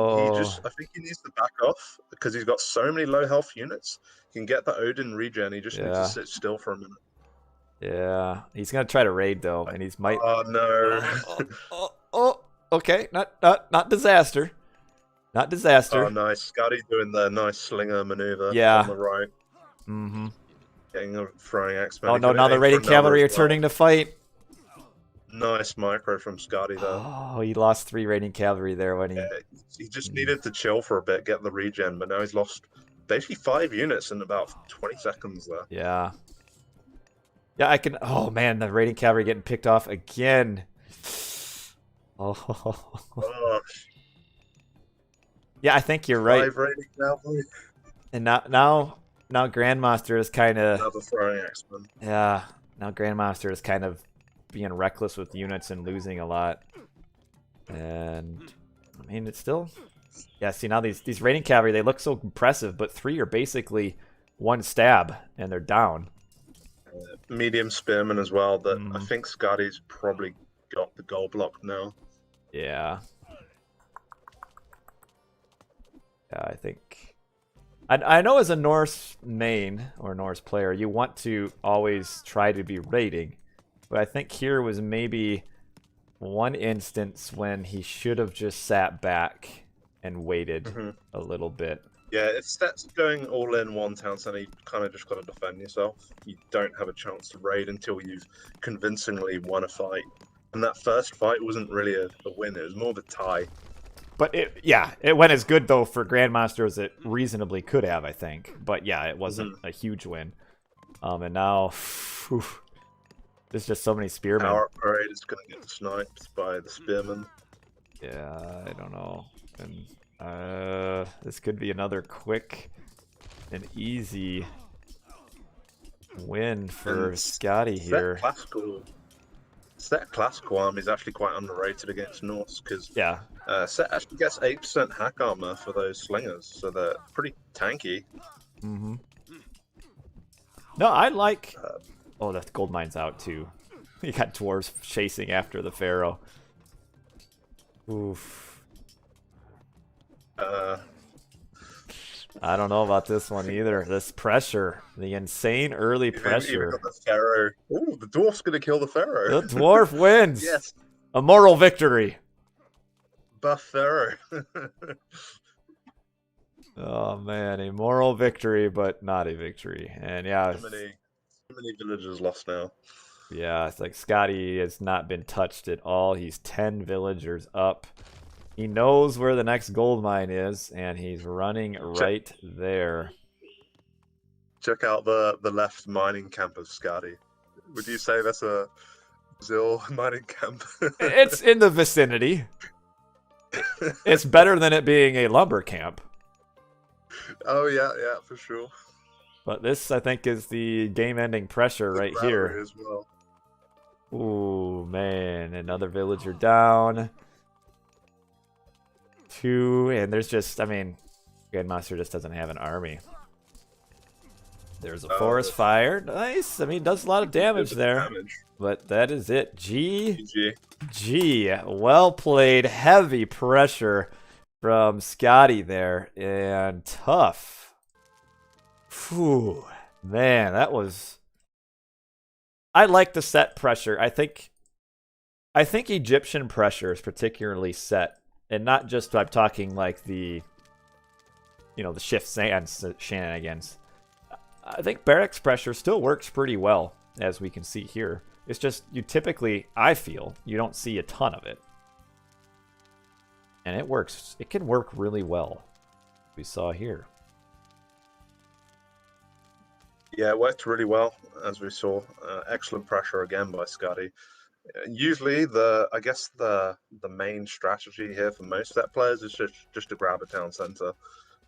think he needs to back off because he's got so many low health units. He can get the Odin regen. He just needs to sit still for a minute. Yeah. He's going to try to raid, though. And he's might... Oh, no. Okay, not disaster. Not disaster. Oh, nice. Skady doing the nice slinger maneuver on the right. Mm-hmm. Getting a throwing axeman. Oh, no, now the raiding cavalry are turning to fight. Nice micro from Skady there. Oh, he lost 3 raiding cavalry there when he... Yeah, he just needed to chill for a bit, get the regen, but now he's lost basically 5 units in about 20 seconds there. Yeah. Yeah, I can... Oh, man, the raiding cavalry getting picked off again. Oh. Yeah, I think you're right. 5 raiding cavalry. And now Grandmaster is kind of... Another throwing axeman. Yeah, now Grandmaster is kind of being reckless with units and losing a lot. And, I mean, it's still... Yeah, see, now these raiding cavalry, they look so impressive, but 3 are basically 1 stab, and they're down. Medium spearmen as well, that I think Skady's probably got the goal block now. Yeah. Yeah, I think... I know as a Norse main, or Norse player, you want to always try to be raiding. But I think here was maybe one instance when he should have just sat back and waited a little bit. Yeah, if Set's going all in one town center, you kind of just got to defend yourself. You don't have a chance to raid until you've convincingly won a fight. And that first fight wasn't really a win, it was more of a tie. But it went as good, though, for Grandmaster as it reasonably could have, I think. But yeah, it wasn't a huge win. And now, there's just so many spearmen. Our parade is going to get sniped by the spearmen. Yeah, I don't know. And this could be another quick and easy win for Skady here. Set classical army is actually quite underrated against Norse because Set actually gets 8% hack armor for those slingers, so they're pretty tanky. No, I like... oh, that gold mine's out too. You got dwarves chasing after the Pharaoh. Oof. I don't know about this one either. This pressure, the insane early pressure. Even the Pharaoh. Ooh, the dwarf's gonna kill the Pharaoh. The dwarf wins. Yes. A moral victory. Buff Pharaoh. Oh man, a moral victory, but not a victory. And yeah, Too many villagers lost now. yeah, it's like Skady has not been touched at all. He's 10 villagers up. He knows where the next gold mine is, and he's running Check, right there. check out the left mining camp of Skady. Would you say that's a Brazil mining camp? It's in the vicinity. It's better than it being a lumber camp. Oh yeah, yeah, for sure. But this, I think, is the game-ending pressure The right battery here. as well. Ooh, man. Another villager down. 2, and there's just, I mean, Grandmonster just doesn't have an army. There's a forest fire. Nice. I mean, does a lot of damage there. But that is it. G. Well played. Heavy pressure from Skady there. And tough. Whew. Man, that was... I like the set pressure. I think Egyptian pressure is particularly set. And not just, I'm talking like the, you know, the shift sand shenanigans. I think barracks pressure still works pretty well, as we can see here. It's just, you typically, I feel, you don't see a ton of it. And it works. It can work really well. We saw here. Yeah, it worked really well, as we saw. Excellent pressure again by Skady. Usually, I guess the main strategy here for most set players is just to grab a town center,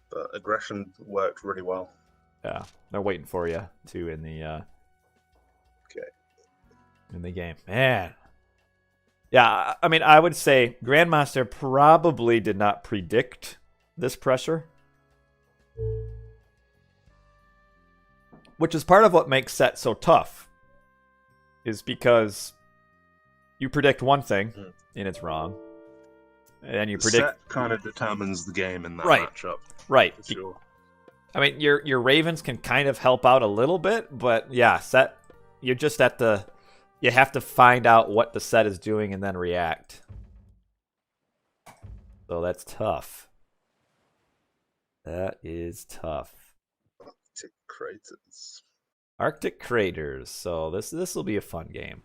but aggression worked really well. Yeah, they're waiting for you too in the game. Man, yeah, I mean, I would say Grandmaster probably did not predict this pressure, which is part of what makes set so tough. Is because you predict one thing and it's wrong, and you predict set kind of determines the game in that matchup. Right. For sure. I mean, your Ravens can kind of help out a little bit, but yeah, set. You're just at the. You have to find out what the set is doing and then react. So that's tough. That is tough. Arctic craters. Arctic craters. So this will be a fun game.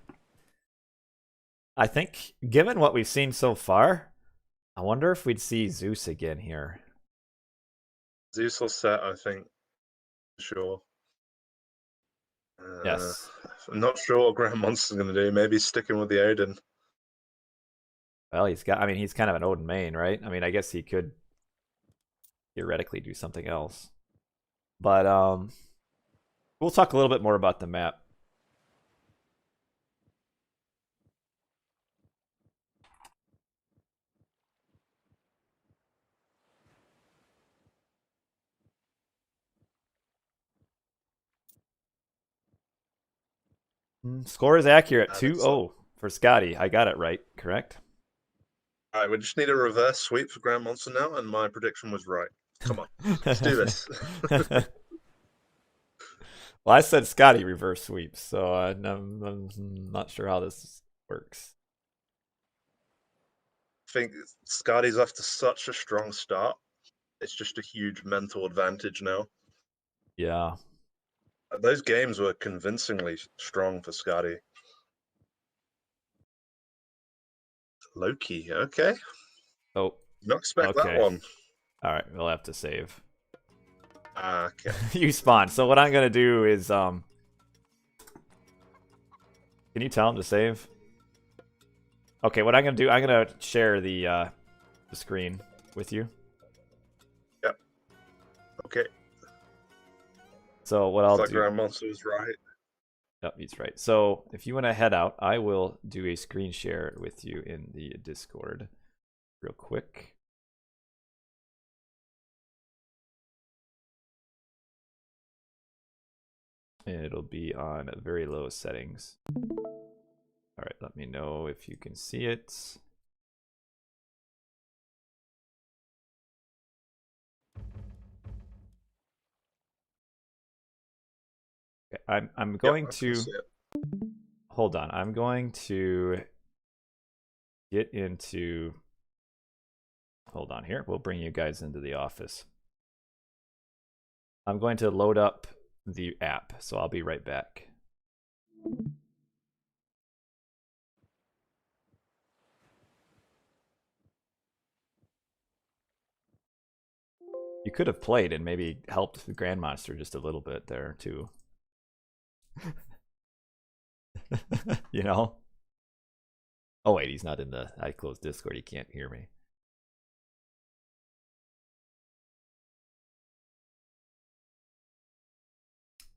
I think, given what we've seen so far, I wonder if we'd see Zeus again here. Zeus will set, I think, sure. Yes. I'm not sure what Grandmonster's going to do. Maybe sticking with the Odin. Well, he's kind of an Odin main, right? I mean, I guess he could theoretically do something else. But we'll talk a little bit more about the map. Score is accurate. 2-0 for Skady. I got it right, correct? All right, we just need a reverse sweep for Grandmonster now, and my prediction was right. Come on, let's do this. Well, I said Skady reverse sweeps, so I'm not sure how this works. I think Skady's off to such a strong start. It's just a huge mental advantage now. Yeah. Those games were convincingly strong for Skady. Loki, okay. Oh. Not expect that one. All right, we'll have to save. Okay. You spawn. So what I'm gonna do is can you tell him to save? Okay, what I'm gonna do, I'm gonna share the screen with you. Yep. Okay. So what I'll do. Grandmonster was right. Yep, he's right. So if you want to head out, I will do a screen share with you in the Discord real quick. And it'll be on very low settings. All right, let me know if you can see it. Okay, I'm going to hold on. I'm going to get into hold on here. We'll bring you guys into the office. I'm going to load up the app, so I'll be right back. You could have played and maybe helped the Grandmonster just a little bit there, too. You know? Oh, wait, he's not in the... I closed Discord. He can't hear me.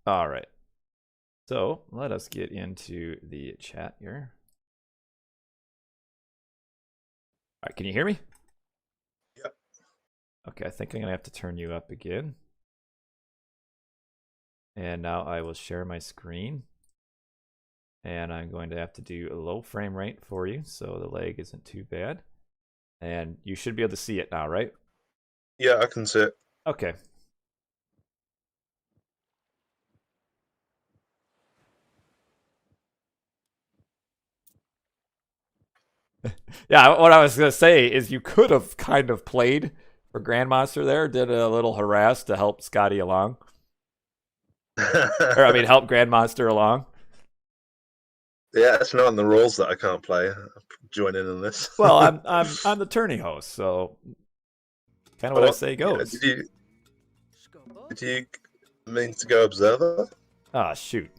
All right. So let us get into the chat here. All right, can you hear me? Yep. Okay, I think I'm going to have to turn you up again. And now I will share my screen. And I'm going to have to do a low frame rate for you so the lag isn't too bad. And you should be able to see it now, right? Yeah, I can see it. Okay. Yeah, what I was going to say is you could have kind of played for Grandmonster there, did a little harass to help Skady along. Or, I mean, help Grandmonster along. Yeah, it's not in the rules that I can't play. Join in on this. Well, I'm the tourney host, so kind of what I say goes. Did you mean to go observer? Ah, shoot.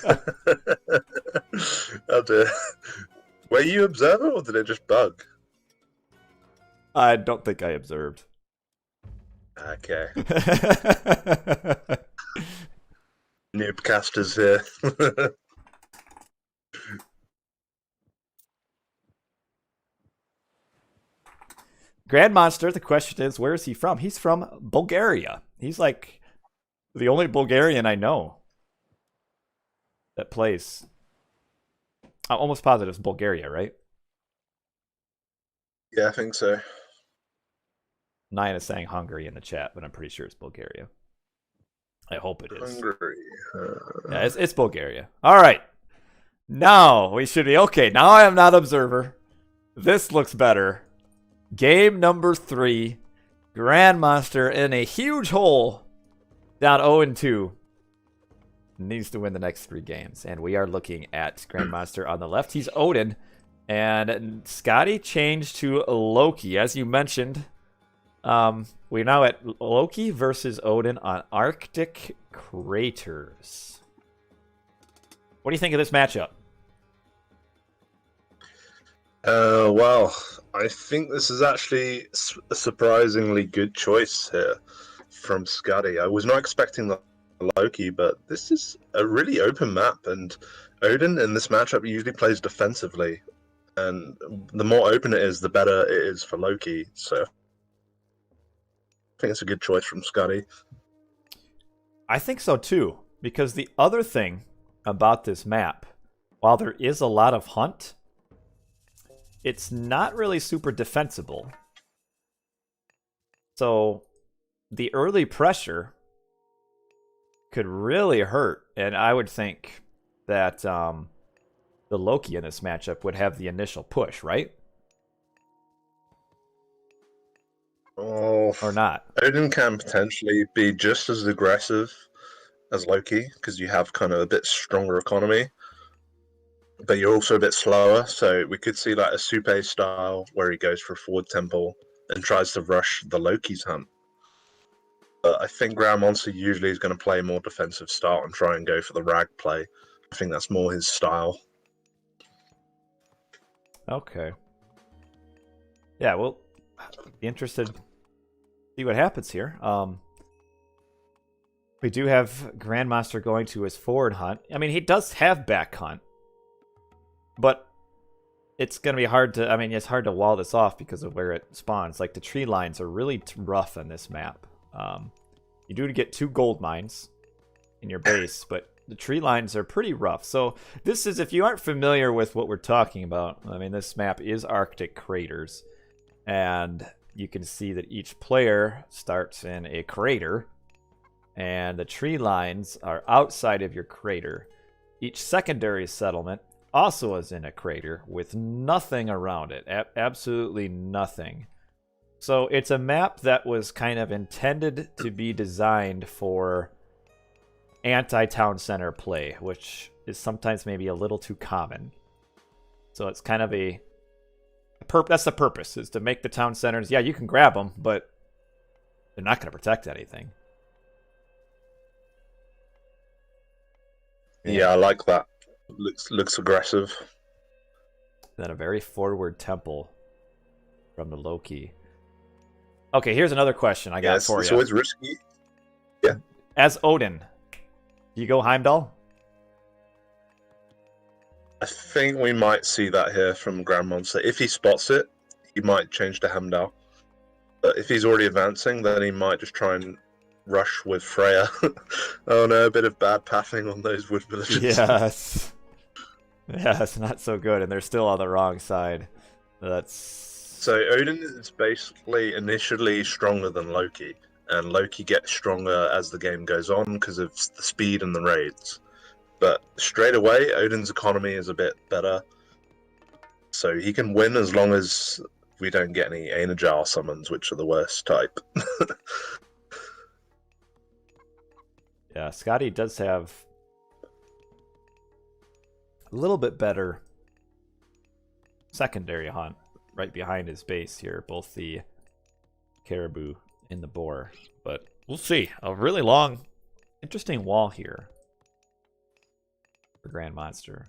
Oh dear. Were you observer or did it just bug? I don't think I observed. Okay. Noobcasters here. Grandmonster, the question is, where is he from? He's from Bulgaria. He's like the only Bulgarian I know that plays. I'm almost positive it's Bulgaria, right? Yeah, I think so. Nine is saying Hungary in the chat, but I'm pretty sure it's Bulgaria. I hope it is. Hungary. Yeah, it's Bulgaria. All right. Now we should be okay. Now I am not observer. This looks better. Game number 3. Grandmonster in a huge hole. Down 0-2. Needs to win the next 3 games. And we are looking at Grandmonster on the left. He's Odin. And Skady changed to Loki. As you mentioned, we're now at Loki versus Odin on Arctic Craters. What do you think of this matchup? Well, I think this is actually a surprisingly good choice here from Skady. I was not expecting the Loki, but this is a really open map, and Odin in this matchup usually plays defensively, and the more open it is, the better it is for Loki. So I think it's a good choice from Skady. I think so too, because the other thing about this map, while there is a lot of hunt, it's not really super defensible. So the early pressure could really hurt, and I would think that the Loki in this matchup would have the initial push, right? Oh, or not? Odin can potentially be just as aggressive as Loki because you have kind of a bit stronger economy, but you're also a bit slower. So we could see like a Supe style where he goes for a forward temple and tries to rush the Loki's hunt. But I think Grandmonster usually is going to play more defensive style and try and go for the rag play. I think that's more his style. Okay. Yeah, well, be interested to see what happens here. We do have Grandmonster going to his forward hunt. I mean, he does have back hunt, but it's going to be hard to... I mean, it's hard to wall this off because of where it spawns. Like, the tree lines are really rough on this map. You do get 2 gold mines in your base, but the tree lines are pretty rough. So this is, if you aren't familiar with what we're talking about, I mean, this map is Arctic Craters. And you can see that each player starts in a crater, and the tree lines are outside of your crater. Each secondary settlement also is in a crater with nothing around it, absolutely nothing So it's a map that was kind of intended to be designed for anti-town center play, which is sometimes maybe a little too common. So it's kind of that's the purpose, is to make the town centers, yeah, you can grab them, but they're not going to protect anything. Yeah, I like that. Looks aggressive. Then a very forward temple from the Loki. Okay, here's another question I got for you. It's always risky. Yeah. As Odin, do you go Heimdall? I think we might see that here from Grandmonster. If he spots it, he might change to Heimdall. But if he's already advancing, then he might just try and rush with Freya. Oh no, a bit of bad pathing on those wood villages. Yes. Yeah, it's not so good, and they're still on the wrong side. So Odin is basically initially stronger than Loki, and Loki gets stronger as the game goes on because of the speed and the raids. But straight away, Odin's economy is a bit better, so he can win as long as we don't get any Anatolia summons, which are the worst type. Yeah, Skady does have a little bit better secondary hunt right behind his base here, both the caribou and the boar. But we'll see. A really long, interesting wall here for Grandmonster.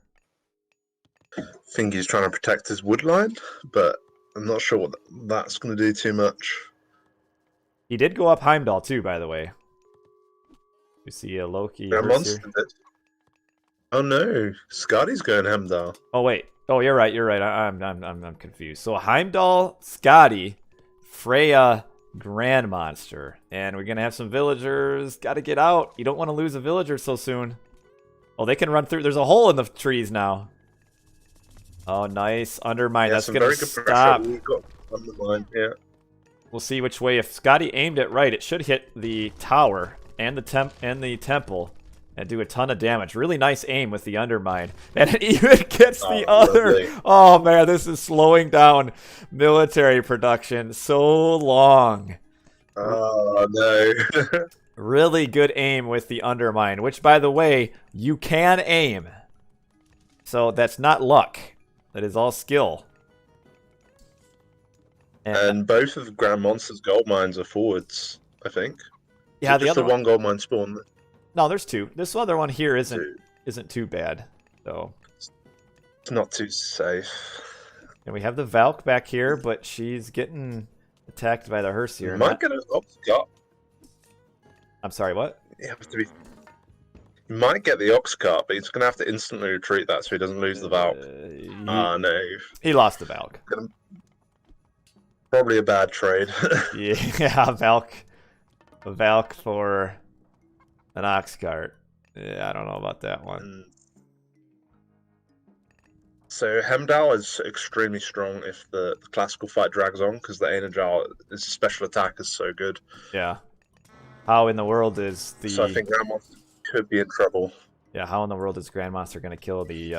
I think he's trying to protect his wood line, but I'm not sure what that's going to do too much. He did go up Heimdall too, by the way. You see a Loki. Oh no, Skady's going Heimdall. Oh wait. Oh, you're right. You're right. I'm confused. So Heimdall, Skady, Freya, Grandmonster, and we're gonna have some villagers. Got to get out. You don't want to lose a villager so soon. Oh, they can run through. There's a hole in the trees now. Oh, nice. Undermine. Yeah, that's gonna stop. Undermine, yeah. We'll see which way. If Skady aimed it right, it should hit the tower and the temple and do a ton of damage. Really nice aim with the undermine. And it even gets the other. Lovely. Oh, man, this is slowing down military production so long. Oh, no. Really good aim with the undermine, which, by the way, you can aim. So that's not luck. That is all skill. And both of Grandmonster's gold mines are forwards, I think. Yeah, the one gold mine spawn. No, there's two. This other one here isn't too bad, though. It's not too safe. And we have the Valk back here, but she's getting attacked by the hearse here. You might get an Ox Cart. I'm sorry, what? You might get the Ox Cart, but he's going to have to instantly retreat that so he doesn't lose the Valk. No. He lost the Valk. Probably a bad trade. Yeah, a Valk for an Ox Cart. Yeah, I don't know about that one. So Heimdall is extremely strong if the classical fight drags on, because the Anatolia, special attack is so good. Yeah. How in the world is the... So I think Grandmonster could be in trouble. Yeah, how in the world is Grandmonster going to kill the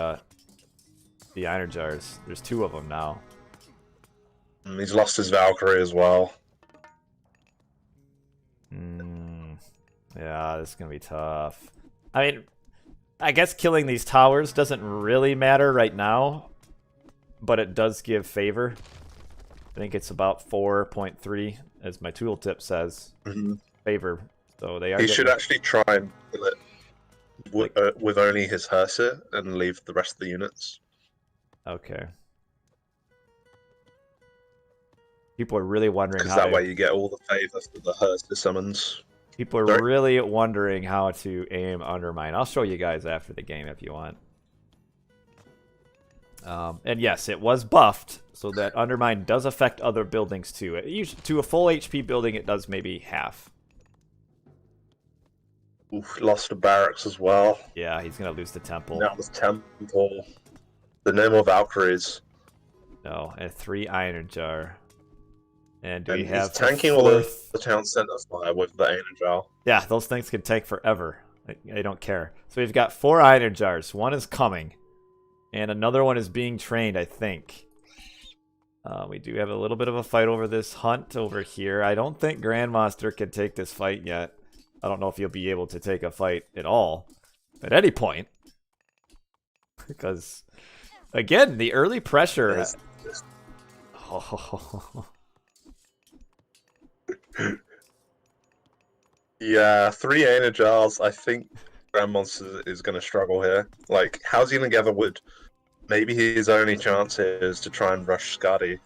Iron Jars? There's two of them now. He's lost his Valkyrie as well. Yeah, this is going to be tough. I mean, I guess killing these towers doesn't really matter right now, but it does give favor. I think it's about 4.3, as my tooltip says. Favor. So they are. He should actually try and kill it with only his Hersa and leave the rest of the units. Okay. People are really wondering because that way you get all the favors for the Hersa summons. People are really wondering how to aim Undermine. I'll show you guys after the game if you want. And yes, it was buffed, so that Undermine does affect other buildings too. To a full HP building, it does maybe half. Oof, lost the barracks as well. Yeah, he's going to lose the temple. Now the temple. The no more Valkyries. No, and 3 Iron Jar. And do we have tanking all the town center fire with the Iron Jar? Yeah, those things can take forever. I don't care. So we've got 4 Iron Jars. One is coming. And another one is being trained, I think. We do have a little bit of a fight over this hunt over here. I don't think Grandmonster can take this fight yet. I don't know if he'll be able to take a fight at all at any point. Because, again, the early pressure... Yeah, 3 Anagels. I think Grandmonster is going to struggle here. Like, how's he going to gather wood? Maybe his only chance here is to try and rush Skady.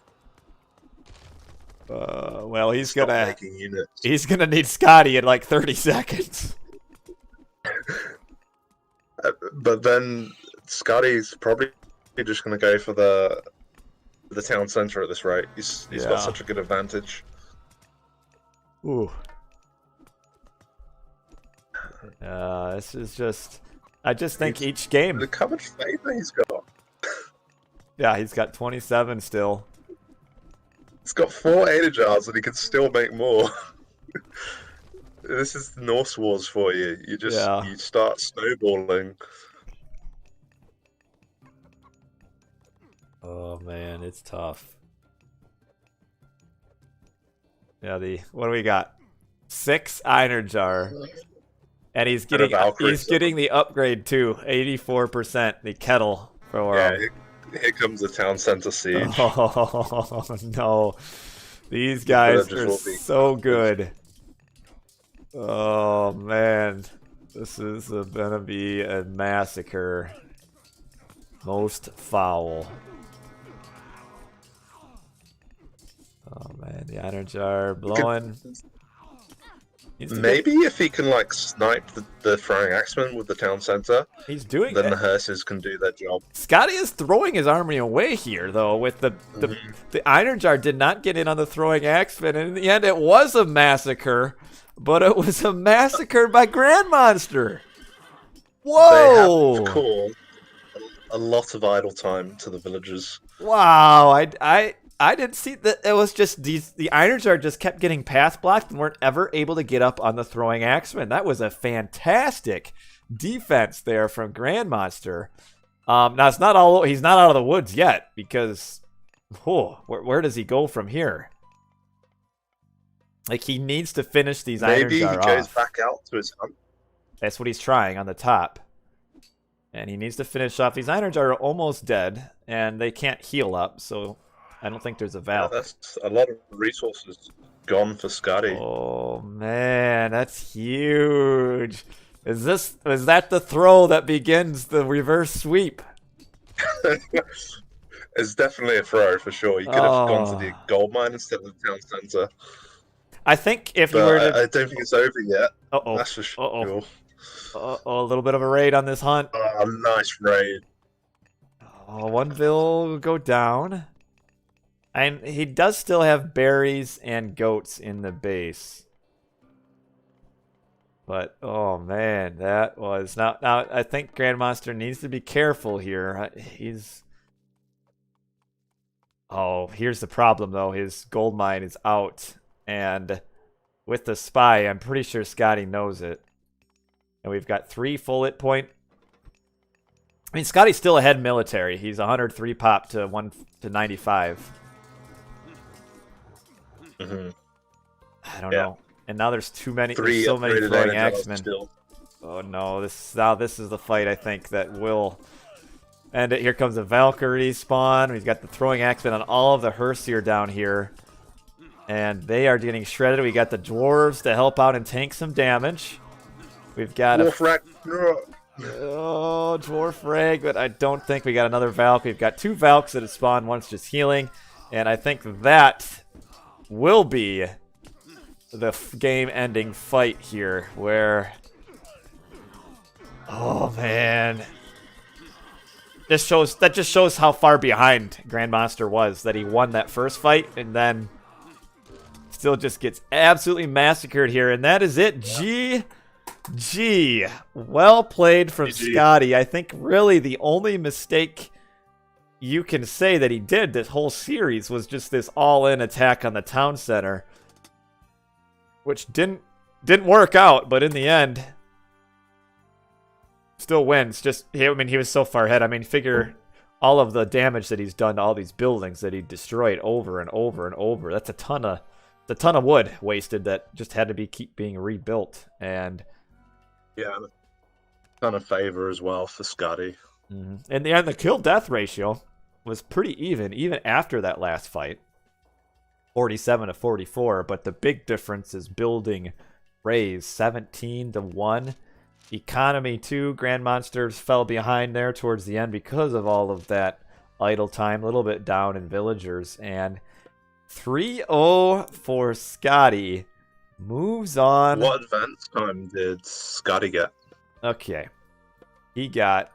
Well, he's Stop gonna making units. need Skady in like 30 seconds. But then Skady's probably just going to go for the town center at this rate. He's got such a good advantage. Ooh. This is just... I just think each game... Look how much favor he's got. Yeah, he's got 27 still. He's got 4 Anagels and he can still make more. This is the Norse Wars for you. You just you start snowballing. Oh man, it's tough. Yeah, what do we got? 6 Einerjar. And he's getting the upgrade too, 84%, the kettle for here comes the town center siege. Oh no. These guys are so good. Oh man. This is gonna be a massacre. Most foul. Oh man, the Einerjar blowing. Maybe if he can like snipe the throwing axeman with the town center, he's doing then it. The hearses can do their job. Skady is throwing his army away here, though. With the Einerjar did not get in on the throwing axeman, and in the end, it was a massacre. But it was a massacre by Grandmonster. Whoa! They have called a lot of idle time to the villagers. Wow, I didn't see that. It was just the Einerjar just kept getting path blocked and weren't ever able to get up on the throwing axeman. That was a fantastic defense there from Grandmonster. Now it's not all. He's not out of the woods yet because, where does he go from here? Like he needs to finish these Einerjar off. Maybe he goes back out to his hunt. That's what he's trying on the top. And he needs to finish off. These Einerjar are almost dead, and they can't heal up, so I don't think there's a valve. Yeah, that's a lot of resources gone for Skady. Oh, man, that's huge. Is that the throw that begins the reverse sweep? It's definitely a throw, for sure. You could have gone to the gold mine instead of the town center. I think if you were to... I don't think it's over yet. Uh-oh. That's for sure. A little bit of a raid on this hunt. Nice raid. Oh, one will go down. And he does still have berries and goats in the base. But, oh man, that was... Now I think Grandmonster needs to be careful here. Oh, here's the problem, though. His gold mine is out. And with the spy, I'm pretty sure Skady knows it. And we've got 3 full hit point. I mean, Skady's still ahead military. He's 103 pop to 95. Mm-hmm. I don't know. And now there's so many upgraded throwing axemen. still. Oh no, this is the fight I think that will end it. Here comes a Valkyrie spawn. We've got the throwing axemen on all of the Herseer down here. And they are getting shredded. We got the dwarves to help out and tank some damage. We've got dwarf rag, but I don't think we got another Valk. We've got 2 Valks that have spawned, one's just healing. And I think that will be the game-ending fight here, where... Oh, man. That just shows how far behind Grandmonster was, that he won that first fight, and then still just gets absolutely massacred here. And that is it. GG. Well played from Skady. I think really the only mistake you can say that he did this whole series was just this all-in attack on the town center, which didn't work out, but in the end still wins. I mean, he was so far ahead. I mean, figure all of the damage that he's done to all these buildings that he destroyed over and over and over. That's a ton of wood wasted that just had to keep being rebuilt. And yeah, a ton of favor as well for Skady. And the kill death ratio was pretty even after that last fight, 47 to 44. But the big difference is building raise 17 to 1. Economy 2, Grandmonsters fell behind there towards the end because of all of that idle time, a little bit down in villagers. And 3-0 for Skady. Moves on. What advance time did Skady get? Okay. He got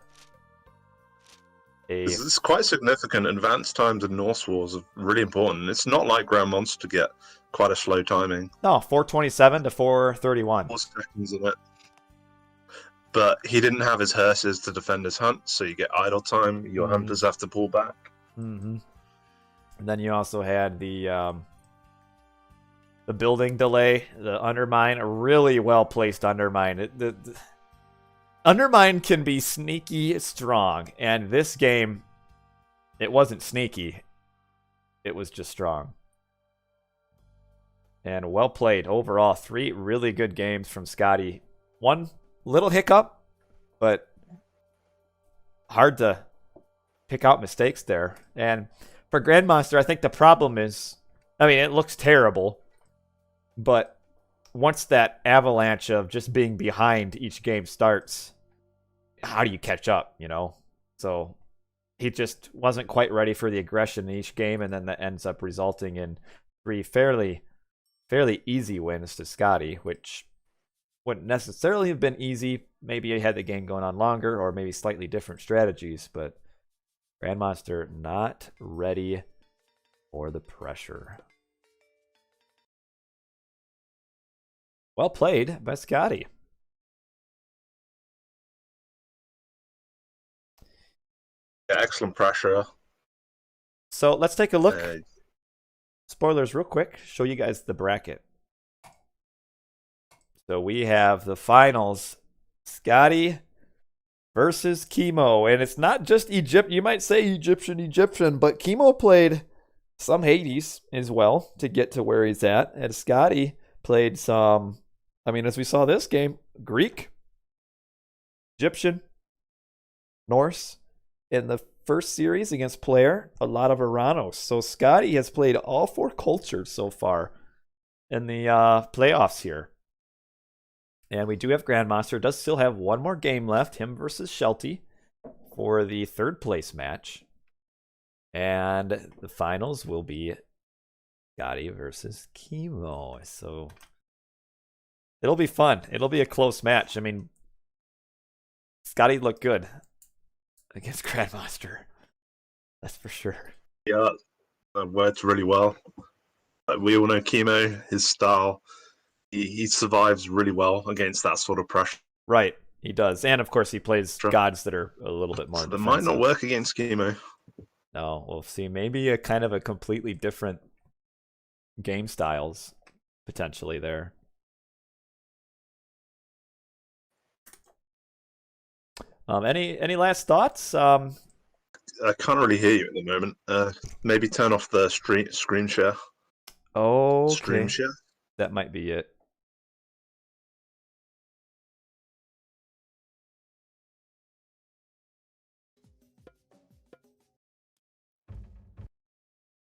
This is quite significant. Advance times in Norse Wars are really important. It's not like Grandmonster get quite a slow timing. No, 427 to 431. 4 seconds in it. But he didn't have his hearses to defend his hunt, so you get idle time. Your hunters have to pull back. And then you also had the building delay, the undermine, a really well placed undermine. The undermine can be sneaky strong, and this game, it wasn't sneaky. It was just strong. And well played overall. 3 really good games from Skady. One little hiccup, but hard to pick out mistakes there. And for Grandmonster, I think the problem is, I mean, it looks terrible, but once that avalanche of just being behind each game starts, how do you catch up, you know? So he just wasn't quite ready for the aggression in each game, and then that ends up resulting in 3 fairly easy wins to Skady, which wouldn't necessarily have been easy. Maybe he had the game going on longer, or maybe slightly different strategies, but Grandmonster not ready for the pressure. Well played by Skady. Yeah, excellent pressure. So let's take a look. Spoilers real quick. Show you guys the bracket. So we have the finals. Skady versus Chemo. And it's not just Egypt. You might say Egyptian, but Chemo played some Hades as well to get to where he's at. And Skady played some, I mean, as we saw this game, Greek, Egyptian, Norse. In the first series against Player, a lot of Iranos. So Skady has played all 4 cultures so far in the playoffs here. And we do have Grandmonster. Does still have one more game left, him versus Shelty, for the 3rd place match. And the finals will be Skady versus Chemo. So it'll be fun. It'll be a close match. I mean, Skady looked good against Grandmonster. That's for sure. Yeah, that works really well. We all know Chemo, his style. He survives really well against that sort of pressure. Right, he does. And of course, he plays gods that are a little bit more so that might not work against Chemo. No, we'll see. Maybe a kind of a completely different game styles potentially there. Any last thoughts? I can't really hear you at the moment. Maybe turn off the screen share. Oh, okay. Stream share? That might be it.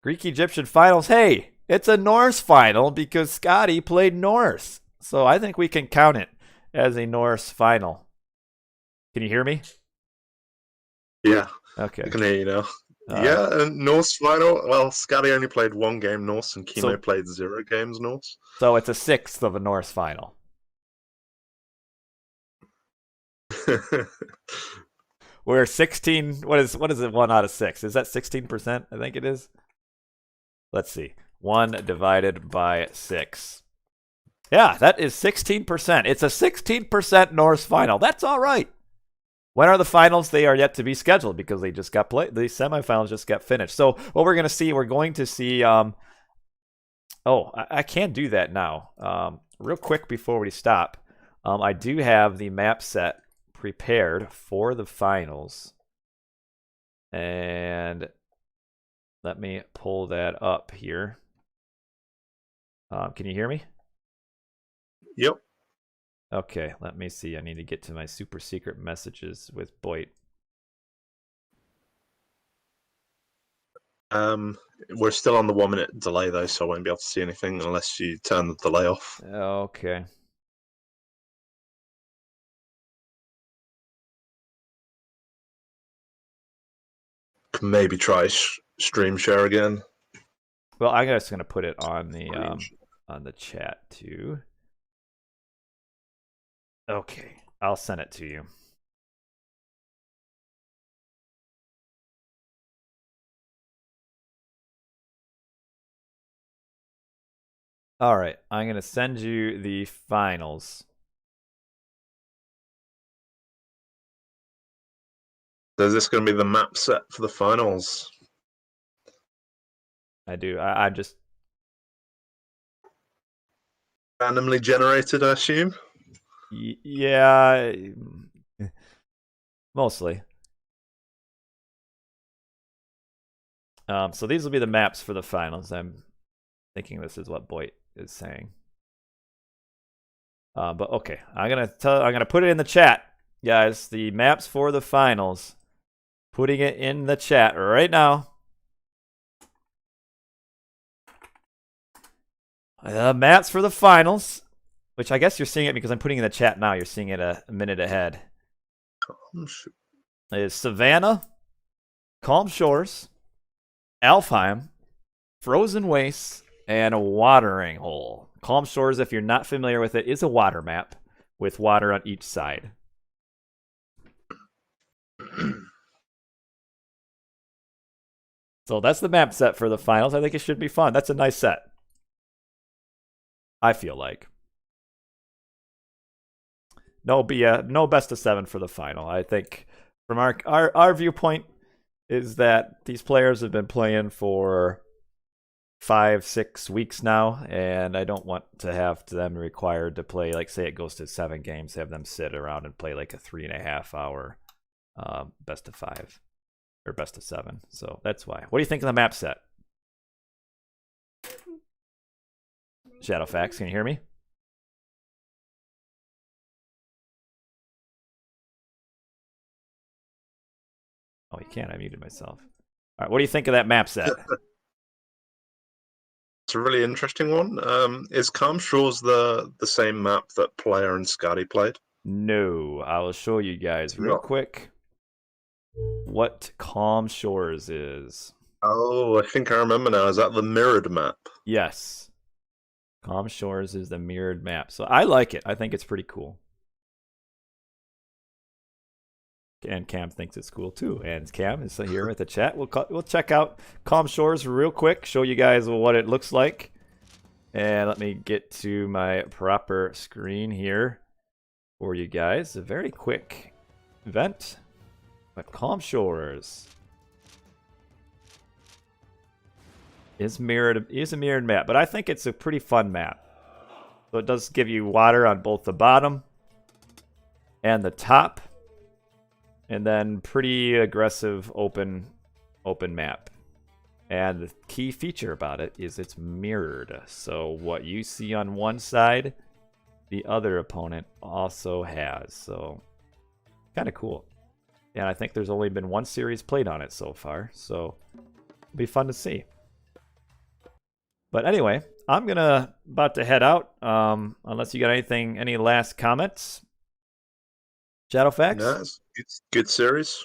Greek-Egyptian finals. Hey, it's a Norse final because Skady played Norse. So I think we can count it as a Norse final. Can you hear me? Yeah. Okay. I can hear you now. Yeah, Norse final. Well, Skady only played 1 game Norse, and Chemo played 0 games Norse. So it's a 6th of a Norse final. We're 16. What is it? 1 out of 6. Is that 16%? I think it is. Let's see. 1 divided by 6. Yeah, that is 16%. It's a 16% Norse final. That's all right. When are the finals? They are yet to be scheduled because they just got played. The semifinals just got finished. So what we're going to see, I can't do that now. Real quick before we stop, I do have the map set prepared for the finals. And let me pull that up here. Can you hear me? Yep. Okay, let me see. I need to get to my super secret messages with Boyd. We're still on the 1 minute delay though, so I won't be able to see anything unless you turn the delay off. Okay. Can maybe try stream share again. Well, I'm just gonna put it on the chat too. Okay, I'll send it to you. All right, I'm gonna send you the finals. So is this going to be the map set for the finals? I do. I just Randomly generated, I assume? yeah, mostly. So these will be the maps for the finals. I'm thinking this is what Boyd is saying. But okay, I'm gonna put it in the chat, guys. The maps for the finals. Putting it in the chat right now. The maps for the finals, which I guess you're seeing it because I'm putting in the chat now. You're seeing it a minute ahead. Is Savannah, Calm Shores, Alfheim, Frozen Wastes, and a Watering Hole. Calm Shores, if you're not familiar with it, is a water map with water on each side. So that's the map set for the finals. I think it should be fun. That's a nice set. I feel like. No best of 7 for the final. I think from our viewpoint is that these players have been playing for 5-6 weeks now, and I don't want to have them required to play, like, say it goes to 7 games, have them sit around and play like a 3.5 hour best of 5 or best of 7. So that's why. What do you think of the map set? Shadowfaxx, can you hear me? Oh, you can't. I muted myself. All right, what do you think of that map set? It's a really interesting one. Is Calm Shores the same map that Player and Skady played? No, I will show you guys real quick what Calm Shores is. Oh, I think I remember now. Is that the mirrored map? Yes. Calm Shores is the mirrored map. So I like it. I think it's pretty cool. And Cam thinks it's cool too. And Cam is here with the chat. We'll check out Calm Shores real quick, show you guys what it looks like. And let me get to my proper screen here for you guys. A very quick event, but Calm Shores is a mirrored map, but I think it's a pretty fun map. So it does give you water on both the bottom and the top. And then pretty aggressive open map. And the key feature about it is it's mirrored. So what you see on one side, the other opponent also has. So kind of cool. And I think there's only been one series played on it so far. So it'll be fun to see. But anyway, I'm about to head out. Unless you got any last comments? Shadowfaxx? No, it's good series.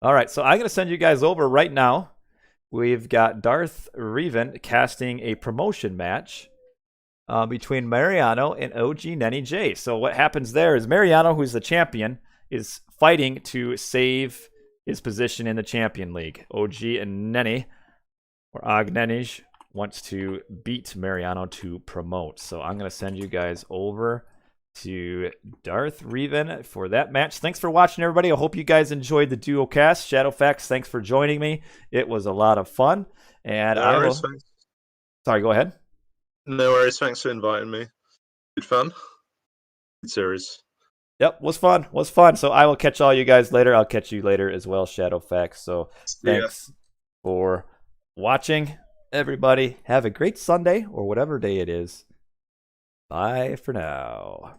All right, so I'm going to send you guys over right now. We've got Darth Revan casting a promotion match between Mariano and OG Nenny J. So what happens there is Mariano, who's the champion, is fighting to save his position in the Champion League. OG and Nenny, or Agnenij, wants to beat Mariano to promote. So I'm going to send you guys over to Darth Revan for that match. Thanks for watching, everybody. I hope you guys enjoyed the Duocast. Shadowfaxx, thanks for joining me. It was a lot of fun. And Sorry, go ahead. No worries. Thanks for inviting me. Good fun. Good series. Yep, was fun. Was fun. So I will catch all you guys later. I'll catch you later as well, Shadowfaxx. So See ya. thanks for watching, everybody. Have a great Sunday or whatever day it is. Bye for now.